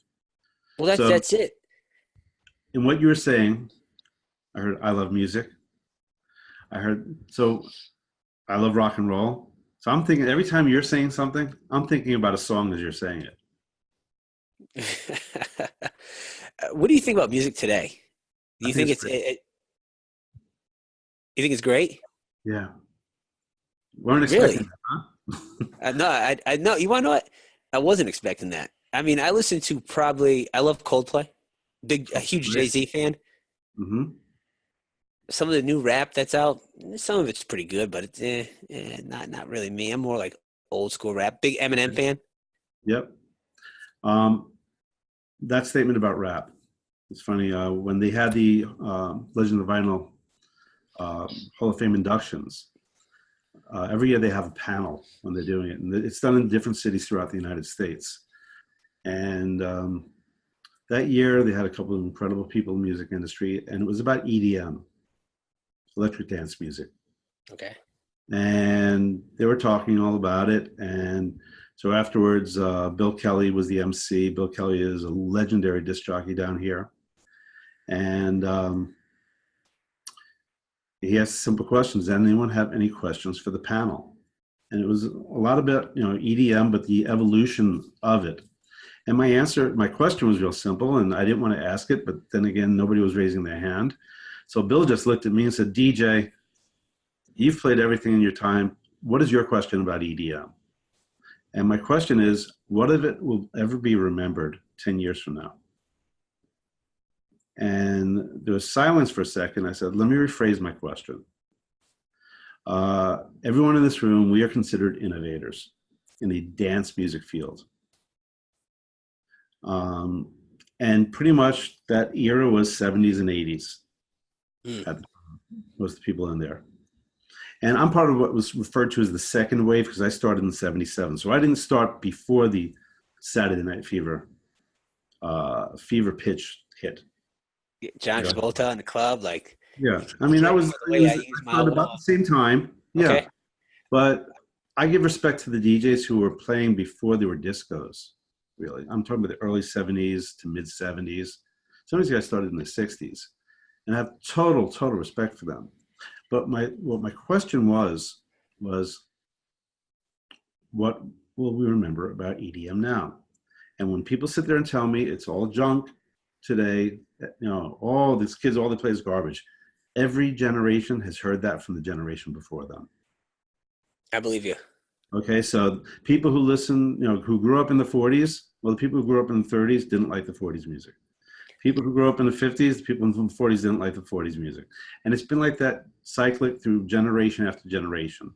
Well, that's it. And what you were saying, I heard I love music. I love rock and roll. So I'm thinking every time you're saying something, I'm thinking about a song as you're saying it. What do you think about music today? Do you think you think it's great? Yeah. Weren't expecting Really? that, huh? No, no. You want to know what? I wasn't expecting that. I mean, I listen to I love Coldplay. A huge Jay-Z fan. Mm-hmm. Some of the new rap that's out, some of it's pretty good, but it's not really me. I'm more like old school rap. Big Eminem fan. Yep. That statement about rap, it's funny. When they had the Legend of Vinyl Hall of Fame inductions, every year they have a panel when they're doing it, and it's done in different cities throughout the United States. And that year they had a couple of incredible people in the music industry, and it was about EDM, electric dance music. Okay. And they were talking all about it, and so afterwards, Bill Kelly was the MC. Bill Kelly is a legendary disc jockey down here. And he asked a simple question: does anyone have any questions for the panel? And it was a lot about, EDM, but the evolution of it. And my question was real simple, and I didn't want to ask it, but then again, nobody was raising their hand. So Bill just looked at me and said, DJ, you've played everything in your time. What is your question about EDM? And my question is, what of it will ever be remembered 10 years from now? And there was silence for a second. I said, let me rephrase my question. Everyone in this room, we are considered innovators in the dance music field. And pretty much that era was 70s and 80s. Mm. Had most of the people in there. And I'm part of what was referred to as the second wave because I started in 77. So I didn't start before the Saturday Night Fever fever pitch hit. John Yeah. Travolta in the club, like, Yeah. I you mean, can't I hear the way I use my started about wallet. the same time. Yeah. Okay. But I give respect to the DJs who were playing before there were discos, really. I'm talking about the early 70s to mid 70s. Some of these guys started in the 60s. And I have total respect for them. But what my question was what will we remember about EDM now? And when people sit there and tell me it's all junk today, all these kids, all they play is garbage. Every generation has heard that from the generation before them. I believe you. Okay, so people who listen, who grew up in the 40s, well, the people who grew up in the 30s didn't like the 40s music. People who grew up in the 50s, the people in the 40s didn't like the 40s music. And it's been like that cyclic through generation after generation.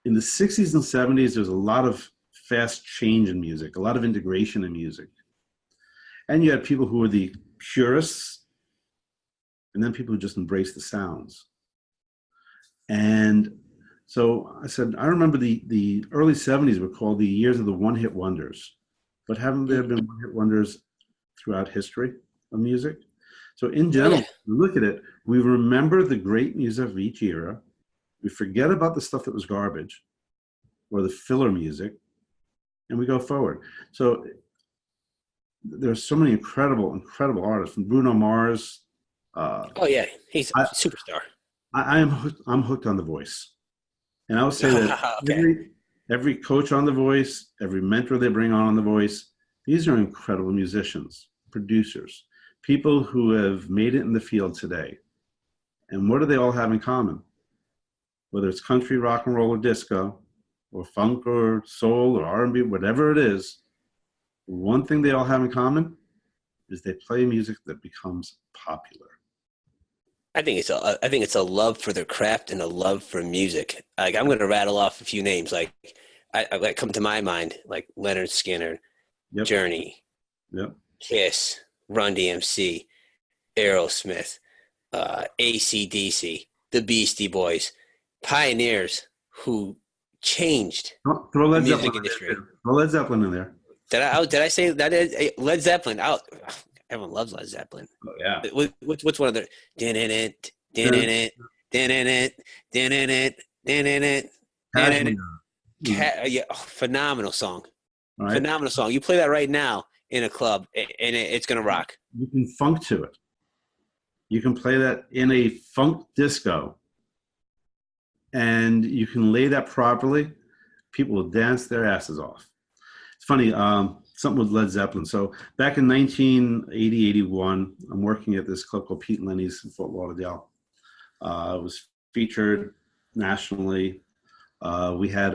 In the 60s and 70s, there's a lot of fast change in music, a lot of integration in music. And you had people who were the purists, and then people who just embraced the sounds. And so I said, I remember the early 70s were called the years of the one-hit wonders. But haven't there been one-hit wonders throughout history of music? So in general, look at it, we remember the great music of each era. We forget about the stuff that was garbage or the filler music, and we go forward. So there's so many incredible artists, from Bruno Mars. He's a superstar. I'm hooked on The Voice. And I would say that every coach on The Voice, every mentor they bring on The Voice, these are incredible musicians, producers, people who have made it in the field today. And what do they all have in common? Whether it's country, rock and roll, or disco, or funk, or soul, or R&B, whatever it is, one thing they all have in common is they play music that becomes popular. I think it's a love for their craft and a love for music. Like, I'm going to rattle off a few names. Like, I come to my mind, like Leonard Skinner, Journey, Kiss, Run DMC, Aerosmith, AC/DC, the Beastie Boys, pioneers who changed Throw Led the music Zeppelin industry. Throw Led Zeppelin in there. Did I say that is Led Zeppelin? Everyone loves Led Zeppelin. Oh, yeah. What's one of their phenomenal song. Right. Phenomenal song. You play that right now in a club, and it's gonna rock. You can funk to it. You can play that in a funk disco, and you can lay that properly. People will dance their asses off. It's funny, something with Led Zeppelin. So back in 1980, 81, I'm working at this club called Pete and Lenny's in Fort Lauderdale. It was featured nationally. We had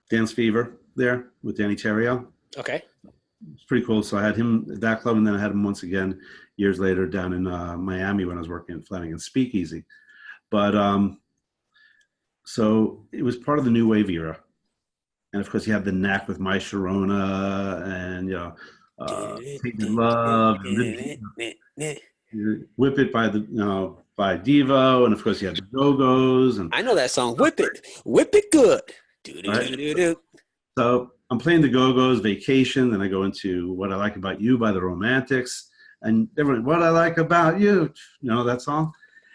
Dance Fever there with Danny Terrio. Okay. It's pretty cool. So I had him at that club, and then I had him once again years later down in Miami when I was working at Flanagan's Speakeasy. But so it was part of the new wave era. And of course, you have the Knack with My Sharona and Tainted Love, and Whip It by by Devo, and of course you have the Go-Go's. And I know that song. Whip it good. Right? So I'm playing the Go-Go's, Vacation, then I go into What I Like About You by the Romantics, and everyone, What I Like About You, that song?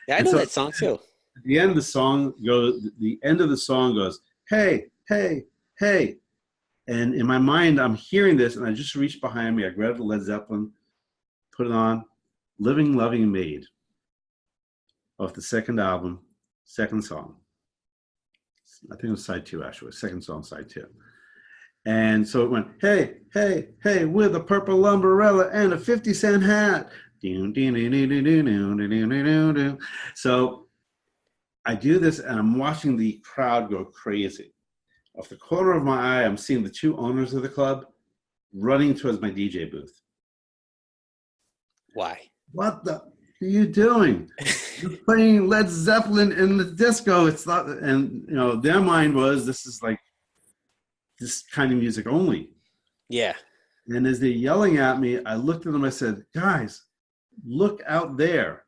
Yeah, I know that song too. At the end of the song goes, hey, hey, hey. And in my mind, I'm hearing this, and I just reached behind me. I grabbed the Led Zeppelin, put it on, Living, Loving, Maid, off the second album, second song. I think it was side 2, actually, second song, side 2. And so it went, hey, hey, hey, with a purple umbrella and a 50-cent hat. So I do this, and I'm watching the crowd go crazy. Off the corner of my eye, I'm seeing the 2 owners of the club running towards my DJ booth. Why? What the are you doing? You're playing Led Zeppelin in the disco. It's not, and their mind was, this is like this kind of music only. Yeah. And as they're yelling at me, I looked at them, I said, guys, look out there.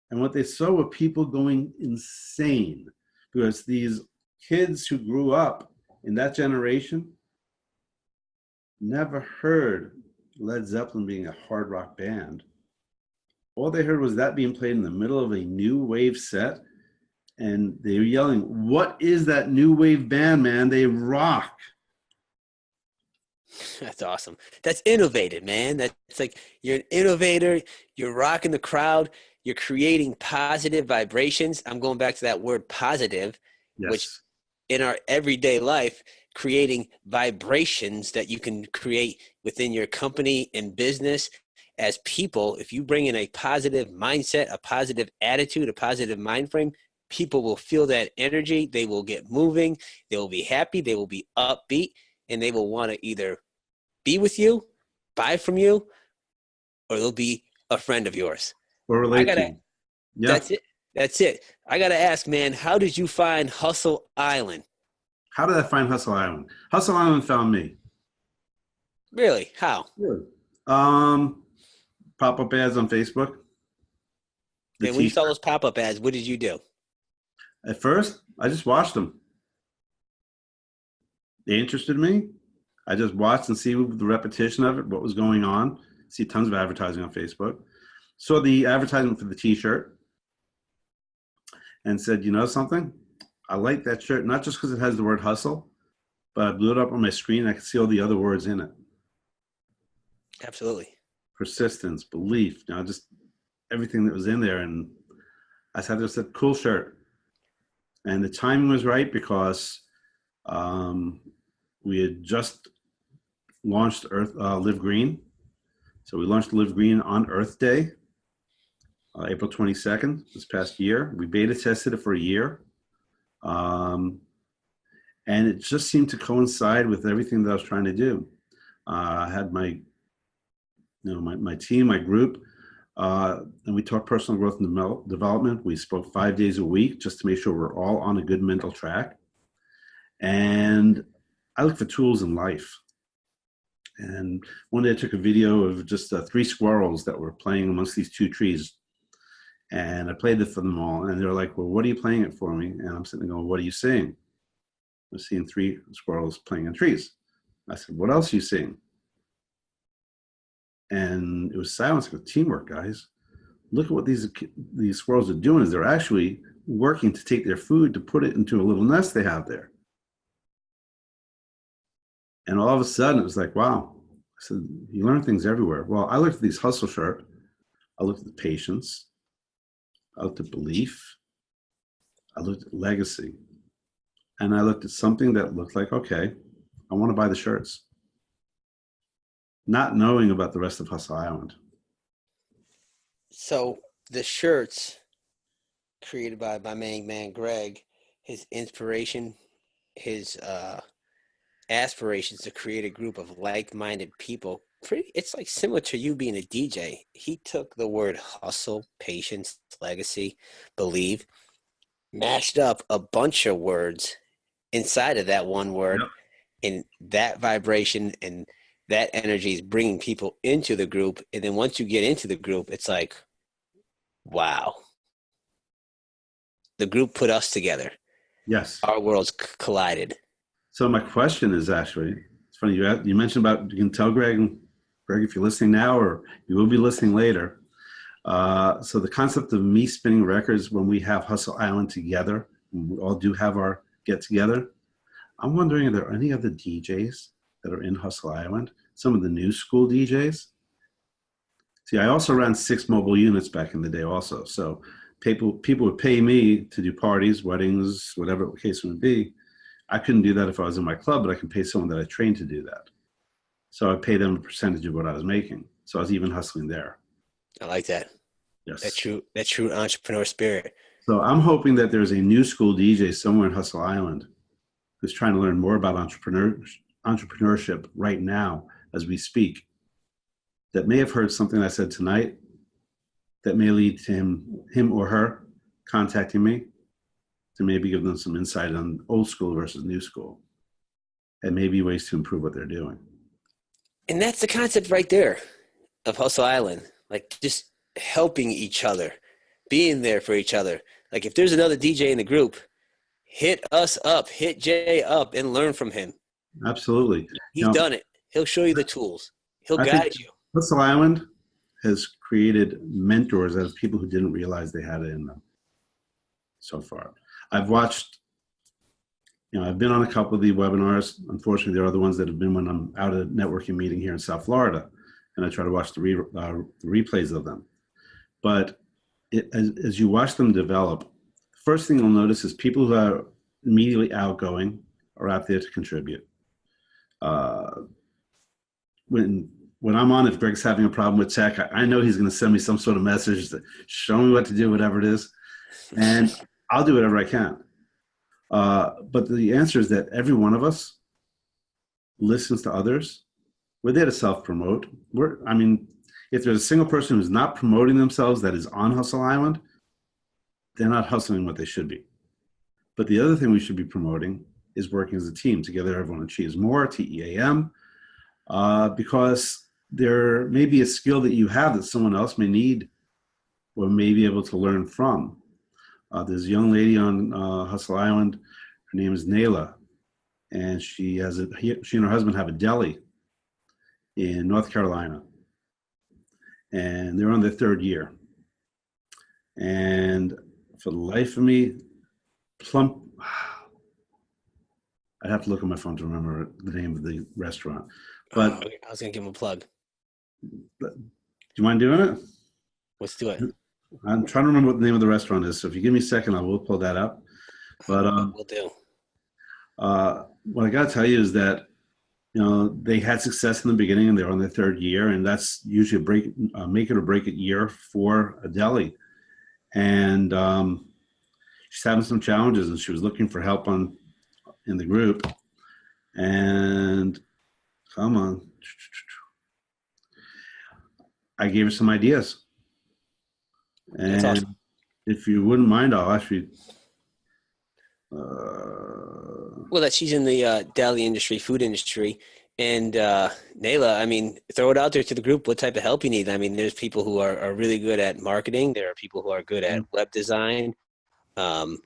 And what they saw were people going insane because these kids who grew up in that generation never heard Led Zeppelin being a hard rock band. All they heard was that being played in the middle of a new wave set. And they were yelling, what is that new wave band, man? They rock. That's awesome. That's innovative, man. That's like you're an innovator. You're rocking the crowd. You're creating positive vibrations. I'm going back to that word positive, Yes. which in our everyday life, creating vibrations that you can create within your company and business as people. If you bring in a positive mindset, a positive attitude, a positive mind frame, people will feel that energy. They will get moving. They will be happy. They will be upbeat, and they will want to either be with you, buy from you, or they'll be a friend of yours. Or relate to you. Yeah. That's it. That's it. I got to ask, man, how did you find Hustle Island? How did I find Hustle Island? Hustle Island found me. Really? How? Really? Pop-up ads on Facebook. And when you saw those pop-up ads, what did you do? At first, I just watched them. They interested me. I just watched and see the repetition of it, what was going on. See tons of advertising on Facebook. Saw the advertisement for the t-shirt and said, you know something? I like that shirt, not just because it has the word hustle, but I blew it up on my screen and I could see all the other words in it. Absolutely. Persistence, belief, just everything that was in there. And I said, this is a cool shirt. And the timing was right because we had just launched Live Green. So we launched Live Green on Earth Day, April 22nd, this past year. We beta tested it for a year. And it just seemed to coincide with everything that I was trying to do. I had my team, my group, and we talked personal growth and development. We spoke 5 days a week just to make sure we're all on a good mental track. And I look for tools in life. And one day I took a video of just 3 squirrels that were playing amongst these 2 trees. And I played it for them all. And they're like, well, what are you playing it for me? And I'm sitting there going, what are you seeing? I'm seeing 3 squirrels playing in trees. I said, what else are you seeing? And it was silence. With teamwork, guys. Look at what these squirrels are doing. Is they're actually working to take their food to put it into a little nest they have there. And all of a sudden, it was like, wow. I said, you learn things everywhere. Well, I looked at these hustle shirt. I looked at patience. I looked at belief. I looked at legacy. And I looked at something that looked like, okay, I want to buy the shirts. Not knowing about the rest of Hustle Island. So the shirts created by my main man, Greg, his inspiration, his aspirations to create a group of like-minded people. It's like similar to you being a DJ. He took the word hustle, patience, legacy, believe, mashed up a bunch of words inside of that one word. Yep. And that vibration and that energy is bringing people into the group. And then once you get into the group, it's like, wow. The group put us together. Yes. Our worlds collided. So my question is actually, it's funny, you mentioned about, you can tell Greg, if you're listening now or you will be listening later. So the concept of me spinning records when we have Hustle Island together, when we all do have our get together, I'm wondering if there are any other DJs that are in Hustle Island, some of the new school DJs. See, I also ran 6 mobile units back in the day also. So people would pay me to do parties, weddings, whatever the case would be. I couldn't do that if I was in my club, but I can pay someone that I trained to do that. So I pay them a percentage of what I was making. So I was even hustling there. I like that. Yes. That true entrepreneur spirit. So I'm hoping that there's a new school DJ somewhere in Hustle Island who's trying to learn more about entrepreneurship right now as we speak, that may have heard something I said tonight that may lead to him or her contacting me to maybe give them some insight on old school versus new school and maybe ways to improve what they're doing. And that's the concept right there of Hustle Island. Like just helping each other, being there for each other. Like if there's another DJ in the group, hit us up, hit Jay up, and learn from him. Absolutely. He's done it. He'll show you the tools. He'll I think guide you. Hustle Island has created mentors as people who didn't realize they had it in them so far. I've watched, I've been on a couple of the webinars. Unfortunately, there are other ones that have been when I'm out at a networking meeting here in South Florida, and I try to watch the replays of them. But as you watch them develop, the first thing you'll notice is people who are immediately outgoing are out there to contribute. When I'm on, if Greg's having a problem with tech, I know he's going to send me some sort of message to show me what to do, whatever it is, and I'll do whatever I can. But the answer is that every one of us listens to others. We're there to self-promote. If there's a single person who's not promoting themselves that is on Hustle Island, they're not hustling what they should be. But the other thing we should be promoting is working as a team. Together, everyone achieves more, TEAM, because there may be a skill that you have that someone else may need or may be able to learn from. There's a young lady on Hustle Island. Her name is Nayla, and she and her husband have a deli in North Carolina, and they're on their third year. And for the life of me, I'd have to look at my phone to remember the name of the restaurant. But I was going to give him a plug. Do you mind doing it? Let's do it. I'm trying to remember what the name of the restaurant is. So if you give me a second, I will pull that up. But we'll do. What I got to tell you is that, they had success in the beginning and they're on their third year, and that's usually a make it or break it year for a deli. And she's having some challenges, and she was looking for help in the group. And come on. I gave her some ideas. And that's awesome. If you wouldn't mind, I'll actually. Well, that she's in the deli industry, food industry. And Nayla, throw it out there to the group, what type of help you need. There's people who are really good at marketing. There are people who are good at web design. I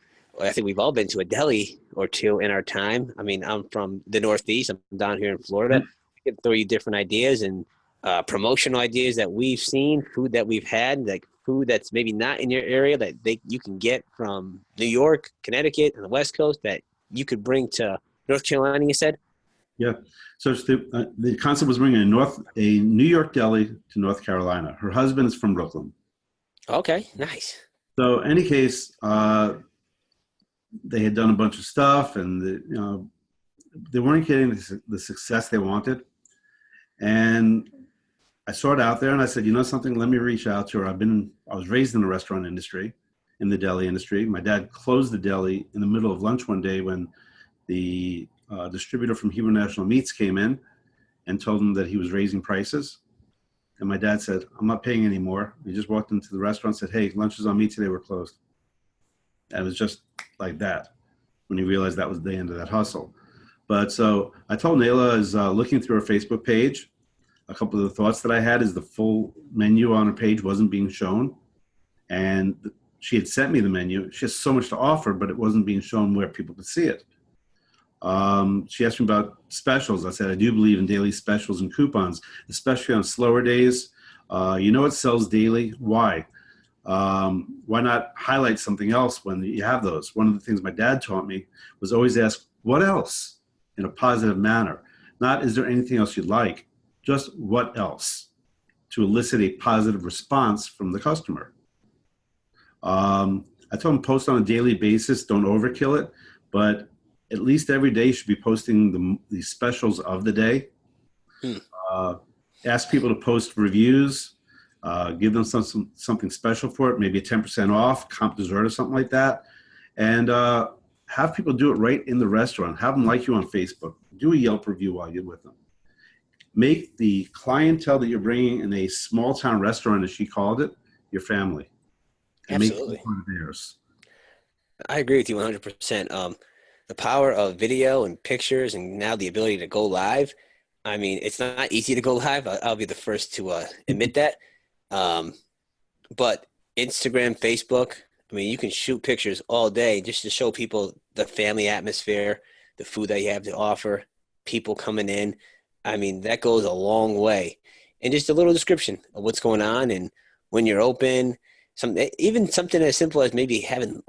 think we've all been to a deli or two in our time. I'm from the Northeast. I'm down here in Florida. We can throw you different ideas and promotional ideas that we've seen, food that we've had, like food that's maybe not in your area that you can get from New York, Connecticut, and the West Coast that you could bring to North Carolina, you said? Yeah. So it's the concept was bringing a New York deli to North Carolina. Her husband is from Brooklyn. Okay, nice. So in any case, they had done a bunch of stuff, and they weren't getting the success they wanted. And I saw it out there, and I said, something, let me reach out to her. I was raised in the restaurant industry, in the deli industry. My dad closed the deli in the middle of lunch one day when the distributor from Hebrew National Meats came in and told him that he was raising prices. And my dad said, I'm not paying anymore. He just walked into the restaurant and said, hey, lunch is on me today, we're closed. And it was just like that when he realized that was the end of that hustle. But so I told Nayla, is looking through her Facebook page, a couple of the thoughts that I had is the full menu on her page wasn't being shown. And she had sent me the menu. She has so much to offer, but it wasn't being shown where people could see it. She asked me about specials. I said, I do believe in daily specials and coupons, especially on slower days. It sells daily. Why? Why not highlight something else when you have those? One of the things my dad taught me was always ask, what else? In a positive manner. Not, is there anything else you'd like? Just what else? To elicit a positive response from the customer. I told him post on a daily basis, don't overkill it, but at least every day you should be posting the specials of the day. Ask people to post reviews, give them something special for it, maybe a 10% off, comp dessert or something like that. And have people do it right in the restaurant. Have them like you on Facebook. Do a Yelp review while you're with them. Make the clientele that you're bringing in a small town restaurant, as she called it, your family. And absolutely. Make it theirs. I agree with you 100%. The power of video and pictures and now the ability to go live I mean, it's not easy to go live. I'll be the first to admit that. Um, but Instagram, Facebook, I mean, you can shoot pictures all day just to show people the family atmosphere, the food that you have to offer, people coming in. I mean, that goes a long way. And just a little description of what's going on and when you're open. Even something as simple as maybe having,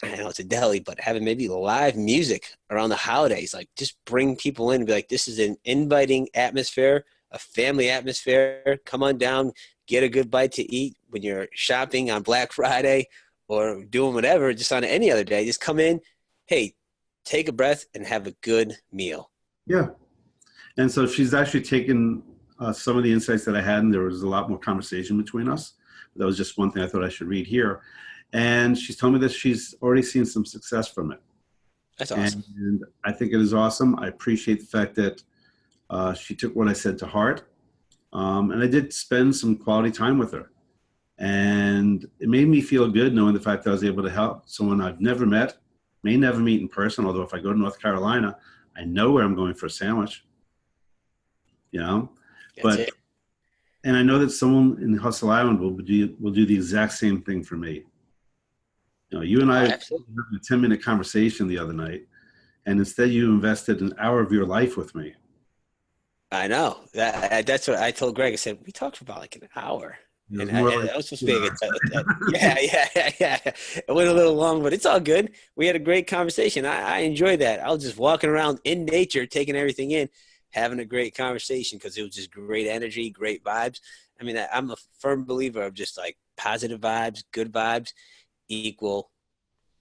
I know it's a deli, but having maybe live music around the holidays, like just bring people in and be like, this is an inviting atmosphere, a family atmosphere. Come on down, get a good bite to eat when you're shopping on Black Friday or doing whatever, just on any other day. Just come in, hey, take a breath and have a good meal. Yeah. And so she's actually taken some of the insights that I had, and there was a lot more conversation between us. That was just one thing I thought I should read here. And she's told me that she's already seen some success from it. That's awesome. And I think it is awesome. I appreciate the fact that she took what I said to heart. And I did spend some quality time with her. And it made me feel good knowing the fact that I was able to help someone I've never met, may never meet in person, although if I go to North Carolina, I know where I'm going for a sandwich, you know? That's it. And I know that someone in Hustle Island will do the exact same thing for me. You know, you and I had a 10-minute conversation the other night, and instead you invested an hour of your life with me. I know. That's what I told Greg. I said, we talked for about like an hour. And I was supposed to be yeah. It went a little long, but it's all good. We had a great conversation. I enjoyed that. I was just walking around in nature, taking everything in, having a great conversation because it was just great energy, great vibes. I mean, I'm a firm believer of just like positive vibes, good vibes equal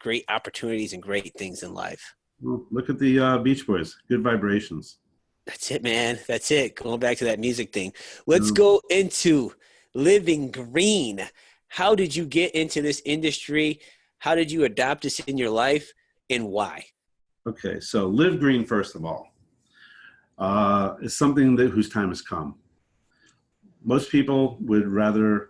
great opportunities and great things in life. Well, look at the Beach Boys. Good vibrations. That's it, man. That's it. Going back to that music thing. Let's go into living green. How did you get into this industry? How did you adopt this in your life, and why? Okay, so live green, first of all, is something whose time has come. Most people would rather,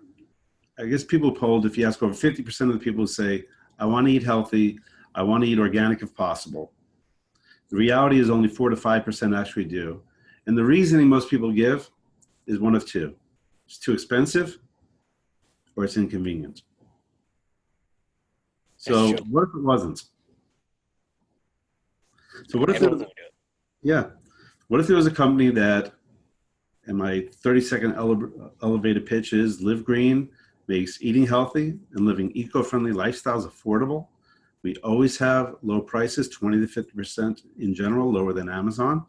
I guess people polled, if you ask over 50% of the people say, I want to eat healthy, I want to eat organic if possible. The reality is only 4 to 5% actually do. And the reasoning most people give is one of two. It's too expensive or it's inconvenient. So what if it wasn't? So what if what if there was a company that, and my 30-second elevated pitch is Live Green makes eating healthy and living eco-friendly lifestyles affordable. We always have low prices, 20 to 50% in general, lower than Amazon.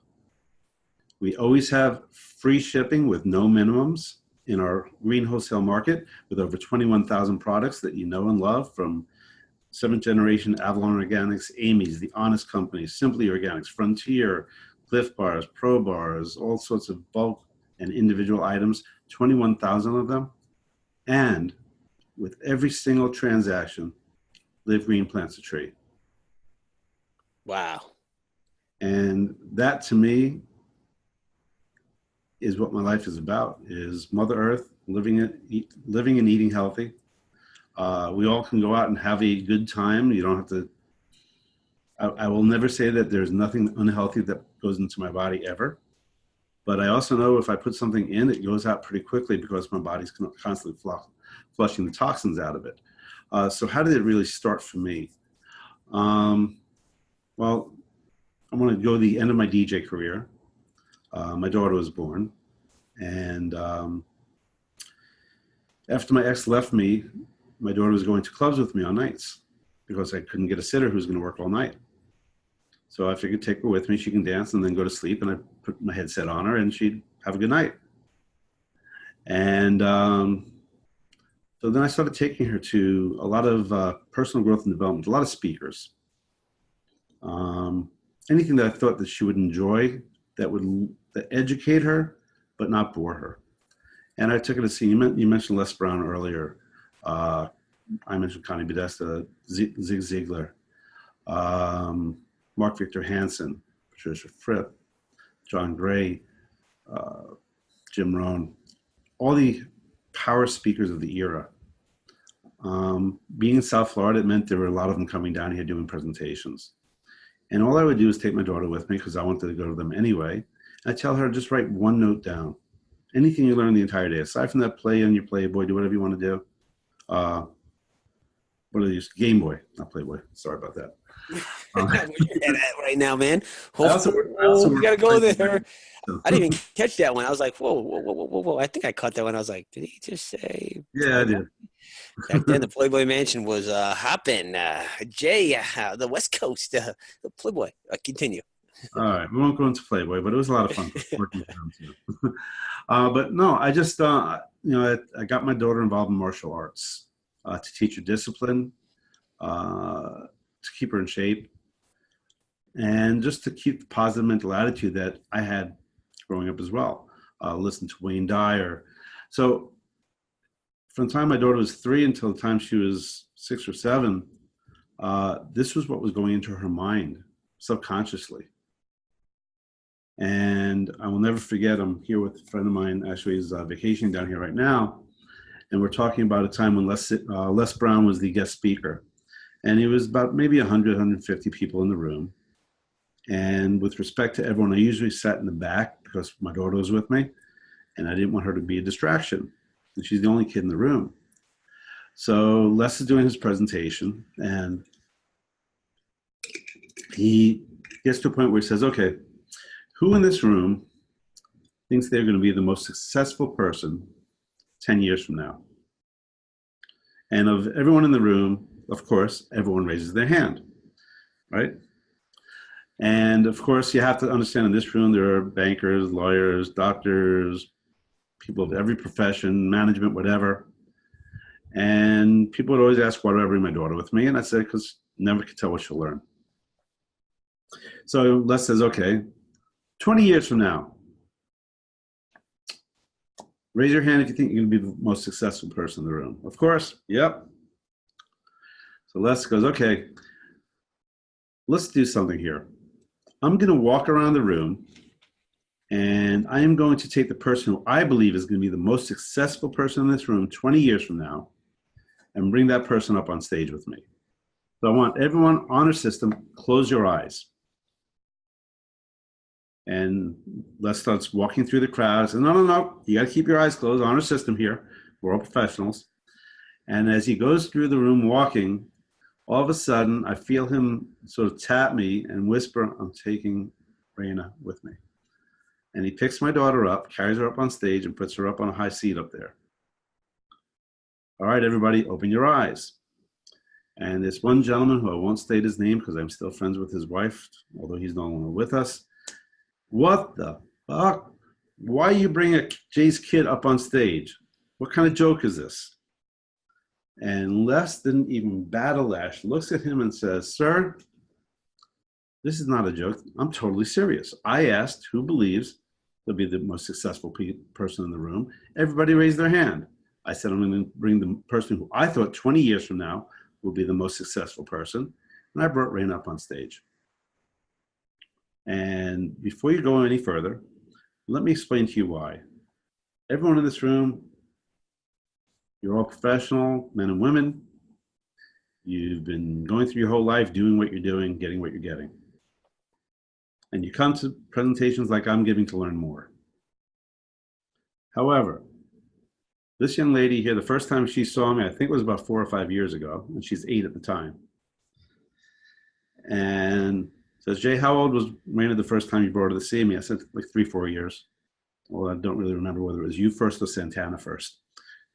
We always have free shipping with no minimums in our green wholesale market with over 21,000 products that you know and love, from 7th Generation, Avalon Organics, Amy's, The Honest Company, Simply Organics, Frontier, Cliff Bars, Pro Bars, all sorts of bulk and individual items, 21,000 of them. And with every single transaction, Live Green plants a tree. Wow. And that to me is what my life is about, is Mother Earth, living and eating healthy. We all can go out and have a good time. You don't have to, I will never say that there's nothing unhealthy that goes into my body ever. But I also know if I put something in, it goes out pretty quickly because my body's constantly flushing the toxins out of it. So how did it really start for me? Well, I'm going to go to the end of my DJ career. My daughter was born. And after my ex left me, my daughter was going to clubs with me on nights because I couldn't get a sitter who was going to work all night. So I figured take her with me, she can dance and then go to sleep. And I put my headset on her and she'd have a good night. And so then I started taking her to a lot of personal growth and development, a lot of speakers. Anything that I thought that she would enjoy that educate her, but not bore her. And I took her to see, you mentioned Les Brown earlier. I mentioned Connie Podesta, Zig Ziglar, Mark Victor Hansen, Patricia Fripp, John Gray, Jim Rohn, all the power speakers of the era. Being in South Florida, it meant there were a lot of them coming down here doing presentations. And all I would do is take my daughter with me because I wanted to go to them anyway. I tell her, just write one note down. Anything you learn the entire day, aside from that, play on your Playboy, do whatever you want to do. What are these? Game Boy, not Playboy. Sorry about that. Where your head at right now, man? I also We gotta work go Playboy. there. So. I didn't even catch that one. I was like, whoa, whoa, whoa, whoa, whoa, whoa. I think I caught that one. I was like, did he just say? Yeah, I did. Back then, the Playboy Mansion was hopping. Jay, the West Coast, the Playboy. Continue. All right, we won't go into Playboy, but it was a lot of fun working with them too. But no, I just, I got my daughter involved in martial arts to teach her discipline, to keep her in shape, and just to keep the positive mental attitude that I had growing up as well. Listen to Wayne Dyer. So from the time my daughter was 3 until the time she was 6 or 7, this was what was going into her mind subconsciously. And I will never forget, I'm here with a friend of mine, actually he's vacationing down here right now, and we're talking about a time when Les Brown was the guest speaker. And it was about maybe 100, 150 people in the room. And with respect to everyone, I usually sat in the back because my daughter was with me, and I didn't want her to be a distraction. And she's the only kid in the room. So Les is doing his presentation, and he gets to a point where he says, okay, who in this room thinks they're going to be the most successful person 10 years from now? And of everyone in the room, of course, everyone raises their hand, right? And of course, you have to understand in this room, there are bankers, lawyers, doctors, people of every profession, management, whatever. And people would always ask, why do I bring my daughter with me? And I said, because never can tell what she'll learn. So Les says, okay, 20 years from now, raise your hand if you think you're going to be the most successful person in the room. Of course, yep. So Les goes, okay, let's do something here. I'm going to walk around the room, and I am going to take the person who I believe is going to be the most successful person in this room 20 years from now and bring that person up on stage with me. So I want everyone, honor system, close your eyes. And Les starts walking through the crowd. I said, no, you got to keep your eyes closed. Honor system here. We're all professionals. And as he goes through the room walking, all of a sudden, I feel him sort of tap me and whisper, I'm taking Raina with me. And he picks my daughter up, carries her up on stage, and puts her up on a high seat up there. All right, everybody, open your eyes. And this one gentleman, who I won't state his name because I'm still friends with his wife, although he's no longer with us. What the fuck? Why you bring Jay's kid up on stage? What kind of joke is this? And Les didn't even bat a lash, looks at him and says, sir, this is not a joke. I'm totally serious. I asked who believes they'll be the most successful person in the room. Everybody raised their hand. I said, I'm going to bring the person who I thought 20 years from now will be the most successful person. And I brought Rain up on stage. And before you go any further, let me explain to you why. Everyone in this room, you're all professional, men and women. You've been going through your whole life doing what you're doing, getting what you're getting. And you come to presentations like I'm giving to learn more. However, this young lady here, the first time she saw me, I think it was about 4 or 5 years ago, and she's 8 at the time. And says, Jay, how old was Raina the first time you brought her to see me? I said, like 3, 4 years. Well, I don't really remember whether it was you first or Santana first.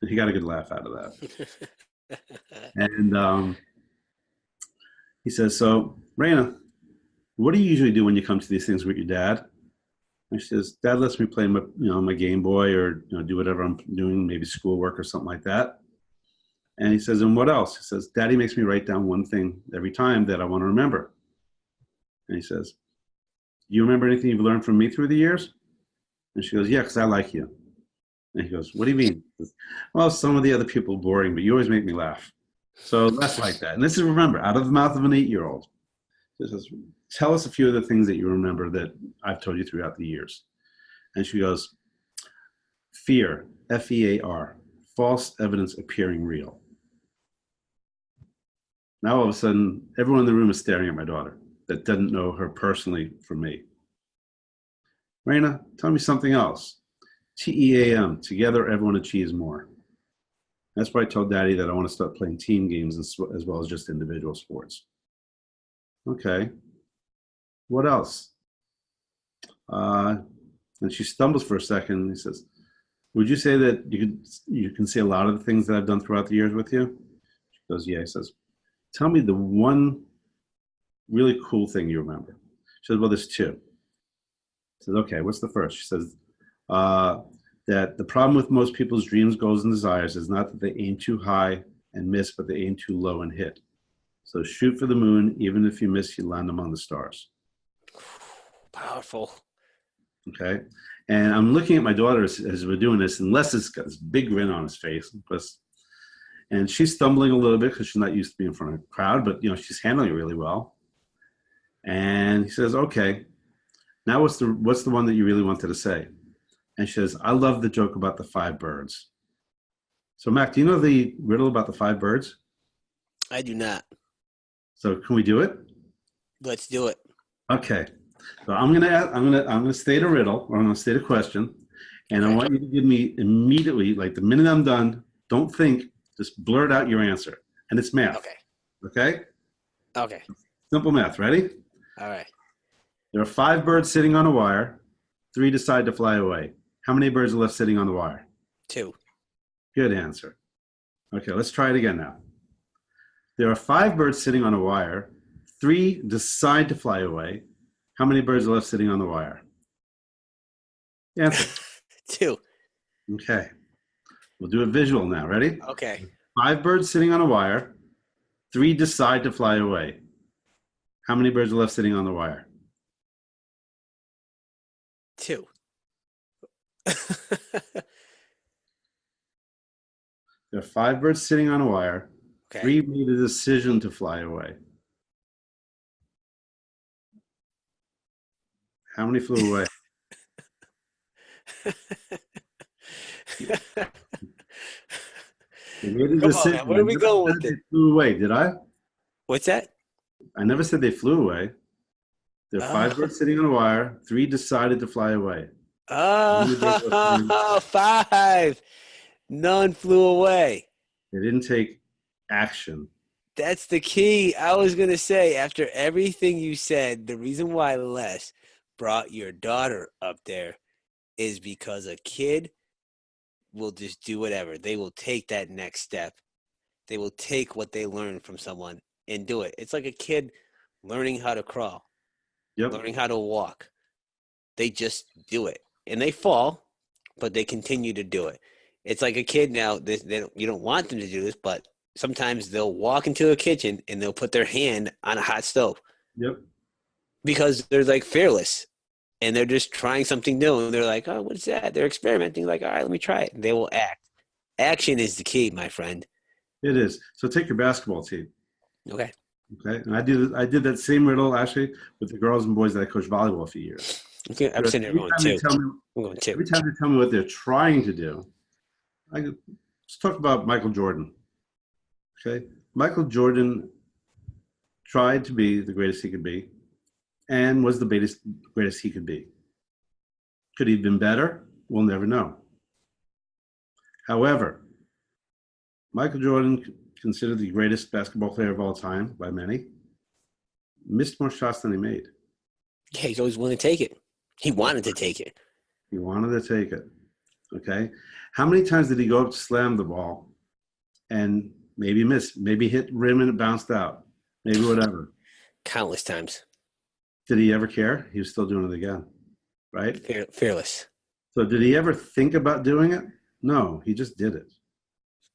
And he got a good laugh out of that. And he says, so, Raina, what do you usually do when you come to these things with your dad? And she says, Dad lets me play my Game Boy or do whatever I'm doing, maybe schoolwork or something like that. And he says, and what else? He says, Daddy makes me write down one thing every time that I want to remember. And he says, do you remember anything you've learned from me through the years? And she goes, yeah, because I like you. And he goes, what do you mean? Says, well, some of the other people are boring, but you always make me laugh. So less like that. And this is, remember, out of the mouth of an 8-year-old. He says, tell us a few of the things that you remember that I've told you throughout the years. And she goes, fear, F-E-A-R, false evidence appearing real. Now all of a sudden, everyone in the room is staring at my daughter that doesn't know her personally from me. Raina, tell me something else. TEAM, together everyone achieves more. That's why I told Daddy that I want to start playing team games as well as just individual sports. Okay. What else? And she stumbles for a second and he says, would you say that you can say a lot of the things that I've done throughout the years with you? She goes, yeah. He says, tell me the one really cool thing you remember. She says, well, there's two. He says, okay, what's the first? She says, that the problem with most people's dreams, goals, and desires is not that they aim too high and miss, but they aim too low and hit. So shoot for the moon. Even if you miss, you land among the stars. Powerful. Okay. And I'm looking at my daughter as we're doing this, and Les has got this big grin on his face. And she's stumbling a little bit because she's not used to being in front of a crowd, but she's handling it really well. And he says, okay, now what's the one that you really wanted to say? And she says, I love the joke about the 5 birds. So Mac, do you know the riddle about the 5 birds? I do not. So can we do it? Let's do it. Okay. So I'm gonna state a riddle, or I'm gonna state a question, and I want you to give me immediately, like the minute I'm done, don't think, just blurt out your answer. And it's math. Okay. Okay? Okay. Simple math. Ready? All right. There are 5 birds sitting on a wire. 3 decide to fly away. How many birds are left sitting on the wire? 2. Good answer. Okay, let's try it again now. There are 5 birds sitting on a wire. 3 decide to fly away. How many birds are left sitting on the wire? Answer. 2. Okay. We'll do a visual now. Ready? Okay. 5 birds sitting on a wire. 3 decide to fly away. How many birds are left sitting on the wire? 2. There are 5 birds sitting on a wire. Okay. 3 made a decision to fly away. How many flew away? They made a Come decision. on, man. Where are we going with They it? flew away, did I? What's that? I never said they flew away. There are 5 birds sitting on a wire. 3 decided to fly away. Oh, 5. None flew away. They didn't take action. That's the key. I was going to say, after everything you said, the reason why Les brought your daughter up there is because a kid will just do whatever. They will take that next step. They will take what they learn from someone and do it. It's like a kid learning how to crawl, learning how to walk. They just do it. And they fall, but they continue to do it. It's like a kid now, you don't want them to do this, but sometimes they'll walk into a kitchen and they'll put their hand on a hot stove. Yep. Because they're like fearless and they're just trying something new. And they're like, oh, what's that? They're experimenting. Like, all right, let me try it. And they will act. Action is the key, my friend. It is. So take your basketball team. Okay. Okay. And I did that same riddle actually with the girls and boys that I coached volleyball a few years. Okay. I'm sitting there going 2. I'm going 2. Every time they tell me what they're trying to do, let's talk about Michael Jordan. Okay. Michael Jordan tried to be the greatest he could be and was the greatest he could be. Could he have been better? We'll never know. However, Michael Jordan, considered the greatest basketball player of all time by many, missed more shots than he made. Yeah, he's always willing to take it. He wanted to take it. He wanted to take it. Okay. How many times did he go up to slam the ball and maybe miss, maybe hit rim and it bounced out, maybe whatever? Countless times. Did he ever care? He was still doing it again, right? Fearless. So did he ever think about doing it? No, he just did it.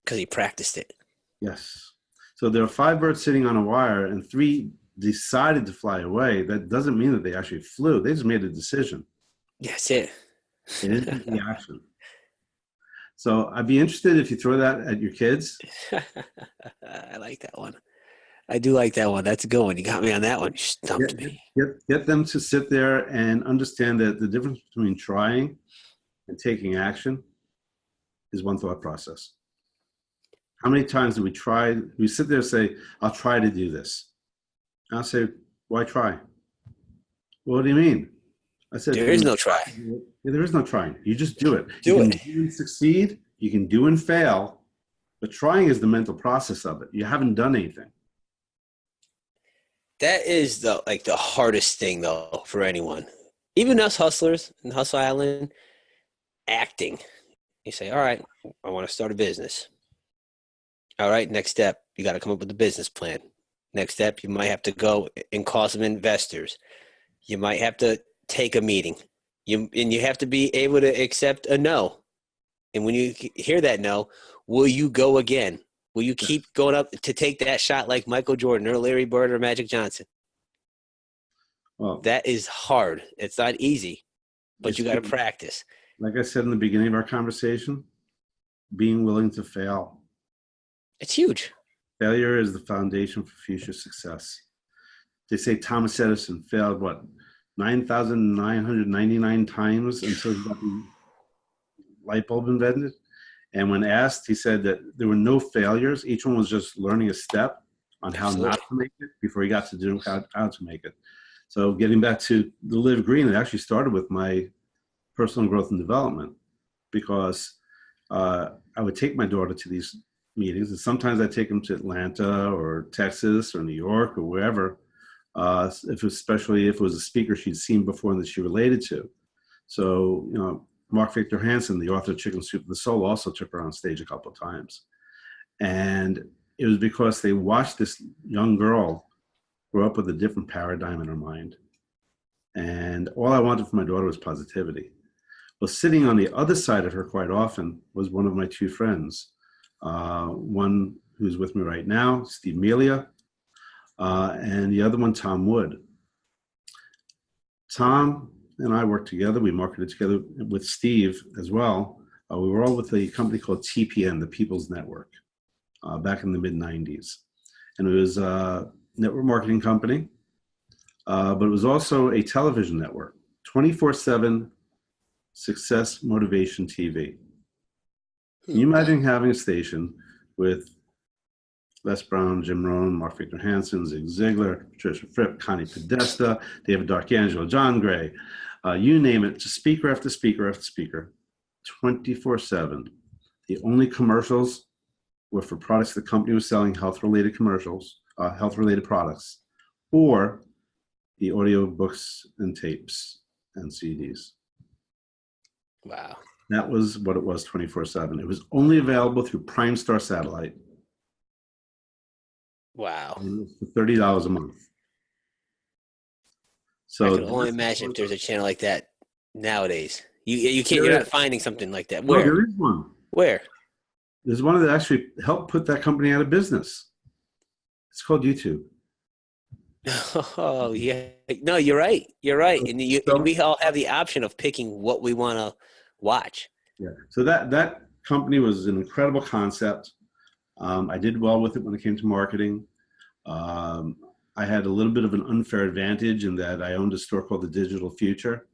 Because he practiced it. Yes. So there are 5 birds sitting on a wire and 3 decided to fly away. That doesn't mean that they actually flew. They just made a decision. That's it. They didn't take the action. So I'd be interested if you throw that at your kids. I like that one. I do like that one. That's a good one. You got me on that one. You stumped me. Get them to sit there and understand that the difference between trying and taking action is one thought process. How many times do we sit there and say, I'll try to do this. And I'll say, why try? Well, what do you mean? I said, There is no try. there is no trying. You just do it. Do you it. can do and succeed. You can do and fail. But trying is the mental process of it. You haven't done anything. That is the hardest thing though for anyone. Even us hustlers in Hustle Island, acting. You say, all right, I want to start a business. All right, next step, you got to come up with a business plan. Next step, you might have to go and call some investors. You might have to take a meeting. You have to be able to accept a no. And when you hear that no, will you go again? Will you keep going up to take that shot like Michael Jordan or Larry Bird or Magic Johnson? Well, that is hard. It's not easy, but you got to practice. Like I said in the beginning of our conversation, being willing to fail. It's huge. Failure is the foundation for future success. They say Thomas Edison failed, 9,999 times until he got the light bulb invented. And when asked, he said that there were no failures. Each one was just learning a step on how not to make it before he got to do how to make it. So getting back to the Live Green, it actually started with my personal growth and development, because I would take my daughter to these meetings, and sometimes I'd take them to Atlanta or Texas or New York or wherever, especially if it was a speaker she'd seen before and that she related to. So, Mark Victor Hansen, the author of Chicken Soup for the Soul, also took her on stage a couple of times. And it was because they watched this young girl grow up with a different paradigm in her mind. And all I wanted for my daughter was positivity. Well, sitting on the other side of her quite often was one of my two friends. One who's with me right now, Steve Melia, and the other one, Tom Wood. Tom and I worked together. We marketed together with Steve as well. We were all with a company called TPN, the People's Network, back in the mid-90s. And it was a network marketing company, but it was also a television network, 24/7 success motivation TV. Can you imagine having a station with Les Brown, Jim Rohn, Mark Victor Hansen, Zig Ziglar, Patricia Fripp, Connie Podesta, David D'Arcangelo, John Gray, you name it, just speaker after speaker after speaker, 24/7. The only commercials were for products the company was selling, health-related commercials, health-related products, or the audio books and tapes and CDs. Wow. That was what it was 24/7. It was only available through Prime Star Satellite. Wow. For $30 a month. So I can only imagine if there's a channel like that nowadays. You can't. You're not finding something like that. Where? No, there is one. Where? There's one that actually helped put that company out of business. It's called YouTube. Oh yeah. No, you're right. You're right. And we all have the option of picking what we want to watch. Yeah. So that company was an incredible concept. I did well with it when it came to marketing. I had a little bit of an unfair advantage in that I owned a store called The Digital Future.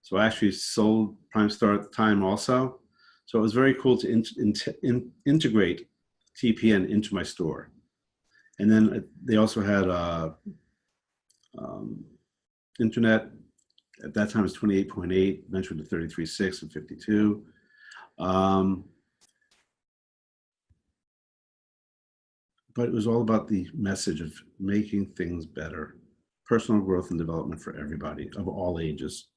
So I actually sold Prime Star at the time also. So it was very cool to integrate TPN into my store. And then they also had internet. At that time it was 28.8, eventually to 33.6 and 52. But it was all about the message of making things better, personal growth and development for everybody of all ages.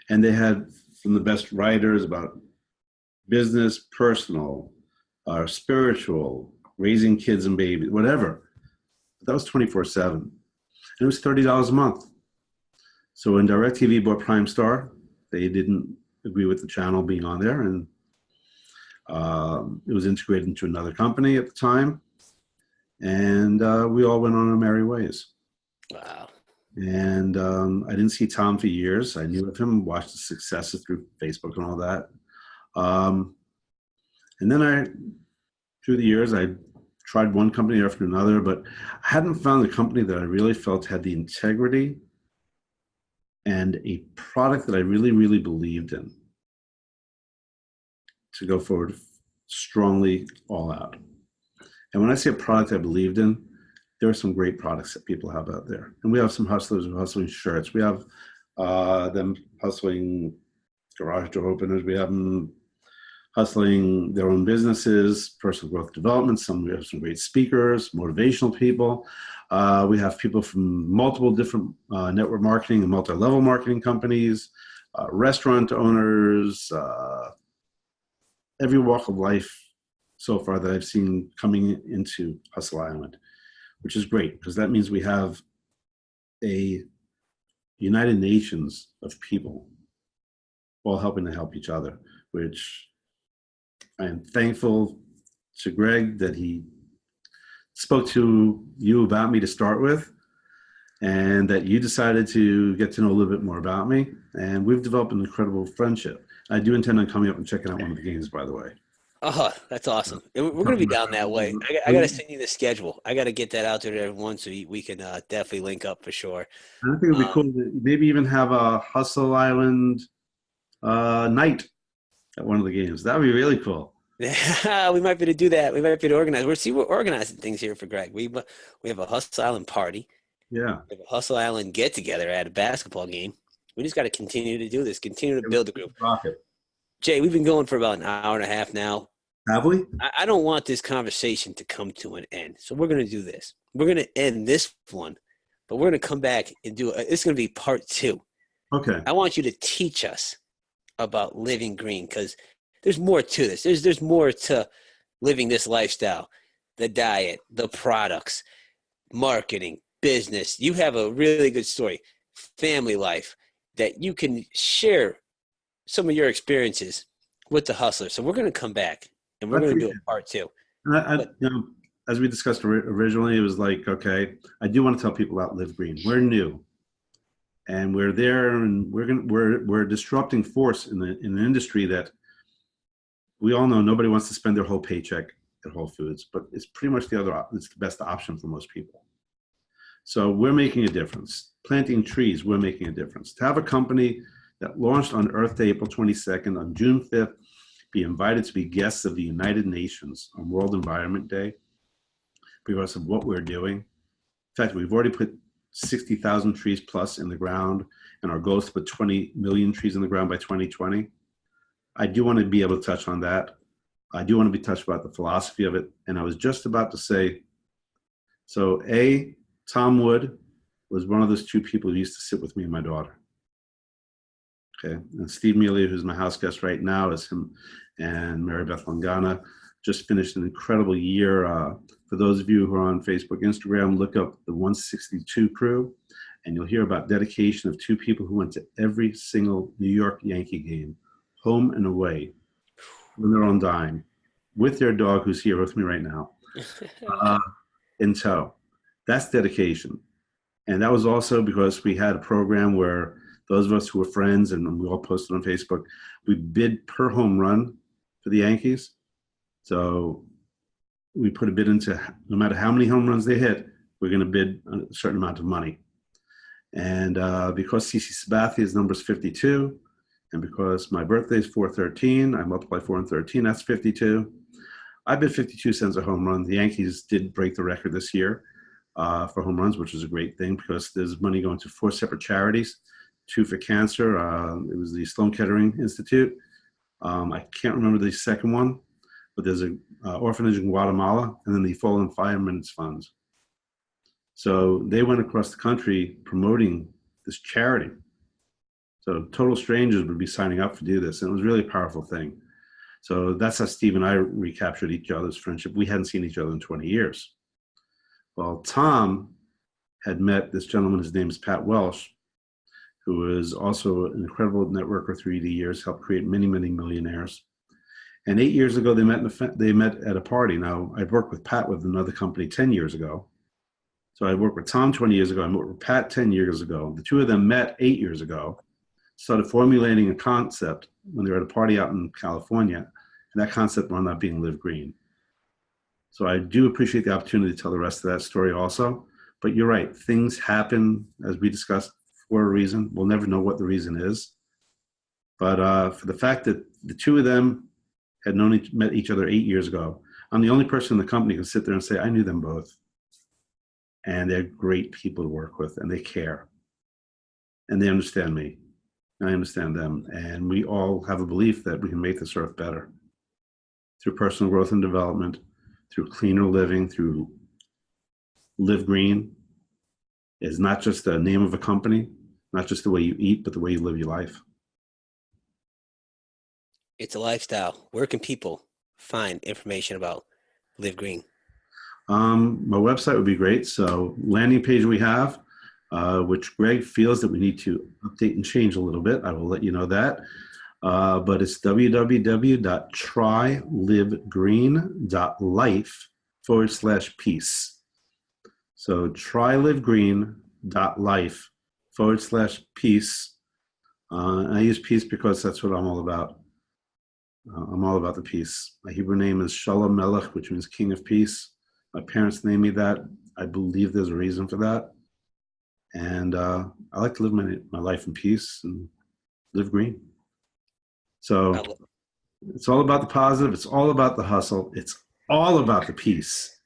And they had from the best writers about business, personal, spiritual, raising kids and babies, whatever. That was 24/7. And it was $30 a month. So when DirecTV bought Prime Star, they didn't agree with the channel being on there. And it was integrated into another company at the time. And we all went on our merry ways. Wow. And I didn't see Tom for years. I knew of him, watched his successes through Facebook and all that. And then through the years, I tried one company after another, but I hadn't found a company that I really felt had the integrity and a product that I really, really believed in to go forward strongly all out. And when I say a product I believed in, there are some great products that people have out there. And we have some hustlers who are hustling shirts. We have them hustling garage door openers. We have them hustling their own businesses, personal growth development. We have some great speakers, motivational people. We have people from multiple different network marketing and multi-level marketing companies, restaurant owners, every walk of life so far that I've seen coming into Hustle Island, which is great because that means we have a United Nations of people all helping to help each other, which I am thankful to Greg that he spoke to you about me to start with, and that you decided to get to know a little bit more about me. And we've developed an incredible friendship. I do intend on coming up and checking out one of the games, by the way. Oh, that's awesome. We're going to be down that way. I got to send you the schedule. I got to get that out there to everyone so we can definitely link up for sure. I think it would be cool to maybe even have a Hustle Island night at one of the games. That would be really cool. Yeah, we might be able to do that. We might be able to organize. We're organizing things here for Greg. We have a Hustle Island party. Yeah. We have a Hustle Island get together at a basketball game. We just got to continue to do this, continue to build the group. Rocket. Jay, we've been going for about an hour and a half now. Have we? I don't want this conversation to come to an end. So we're going to do this. We're going to end this one, but we're going to come back and do it. It's going to be part 2. Okay. I want you to teach us about living green because there's more to this. There's more to living this lifestyle, the diet, the products, marketing, business. You have a really good story, family life, that you can share some of your experiences with the hustler. So we're going to come back and we're going to do a part 2. And as we discussed originally, it was like, okay, I do want to tell people about Live Green. We're new, and we're there, and we're a disrupting force in an industry that we all know nobody wants to spend their whole paycheck at Whole Foods, but it's pretty much it's the best option for most people. So we're making a difference. Planting trees, we're making a difference. To have a company that launched on Earth Day, April 22nd, on June 5th, be invited to be guests of the United Nations on World Environment Day because of what we're doing. In fact, we've already put 60,000 trees plus in the ground, and our goal is to put 20 million trees in the ground by 2020. I do want to be able to touch on that. I do want to be touched about the philosophy of it. And I was just about to say, so Tom Wood was one of those 2 people who used to sit with me and my daughter. Okay, and Steve Mealy, who's my house guest right now, is him, and Mary Beth Langana just finished an incredible year. For those of you who are on Facebook, Instagram, look up the 162 crew, and you'll hear about dedication of 2 people who went to every single New York Yankee game, home and away, on their own dime, with their dog, who's here with me right now, in tow. That's dedication. And that was also because we had a program where those of us who were friends, and we all posted on Facebook, we bid per home run for the Yankees. So we put a bid into, no matter how many home runs they hit, we're going to bid a certain amount of money. And because CC Sabathia's number is 52, and because my birthday is 4/13, I multiply 4 and 13, that's 52. I bid 52 cents a home run. The Yankees did break the record this year for home runs, which is a great thing because there's money going to 4 separate charities. 2 for cancer. It was the Sloan Kettering Institute. I can't remember the second one, but there's an orphanage in Guatemala, and then the Fallen Firemen's Funds. So they went across the country promoting this charity. So total strangers would be signing up to do this, and it was really a powerful thing. So that's how Steve and I recaptured each other's friendship. We hadn't seen each other in 20 years. Well, Tom had met this gentleman, his name is Pat Welsh, who is also an incredible networker through 80 years, helped create many, many millionaires. And 8 years ago, they met at a party. Now, I'd worked with Pat with another company 10 years ago. So I worked with Tom 20 years ago. I worked with Pat 10 years ago. The 2 of them met 8 years ago, started formulating a concept when they were at a party out in California. And that concept wound up being Live Green. So I do appreciate the opportunity to tell the rest of that story also. But you're right, things happen, as we discussed, for a reason. We'll never know what the reason is. But for the fact that the 2 of them had met each other 8 years ago, I'm the only person in the company who can sit there and say, I knew them both. And they're great people to work with, and they care. and they understand me. I understand them. And we all have a belief that we can make this earth better through personal growth and development, through cleaner living, through Live Green. Is not just the name of a company, not just the way you eat, but the way you live your life. It's a lifestyle. Where can people find information about Live Green? My website would be great. So landing page we have, which Greg feels that we need to update and change a little bit. I will let you know that. But it's www.trylivegreen.life/peace. So trylivegreen.life/peace. I use peace because that's what I'm all about. I'm all about the peace. My Hebrew name is Shalom Melech, which means King of Peace. My parents named me that. I believe there's a reason for that. And I like to live my life in peace and live green. So it's all about the positive. It's all about the hustle. It's all about the peace.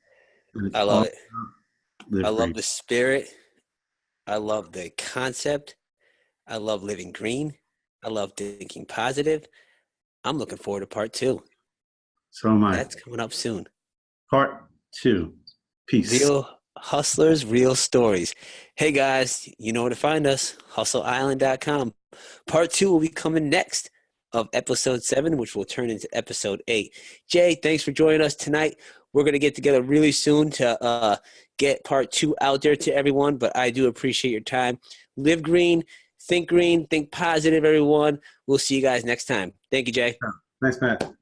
I love it. I love Green. the spirit. I love the concept. I love living green. I love thinking positive. I'm looking forward to part 2. So am I. That's coming up soon. Part 2. Peace. Real hustlers, real stories. Hey guys, you know where to find us. HustleIsland.com. Part 2 will be coming next of episode 7, which will turn into episode 8. Jay, thanks for joining us tonight. We're going to get together really soon to get part 2 out there to everyone, but I do appreciate your time. Live green, think positive, everyone. We'll see you guys next time. Thank you, Jay. Thanks, Matt.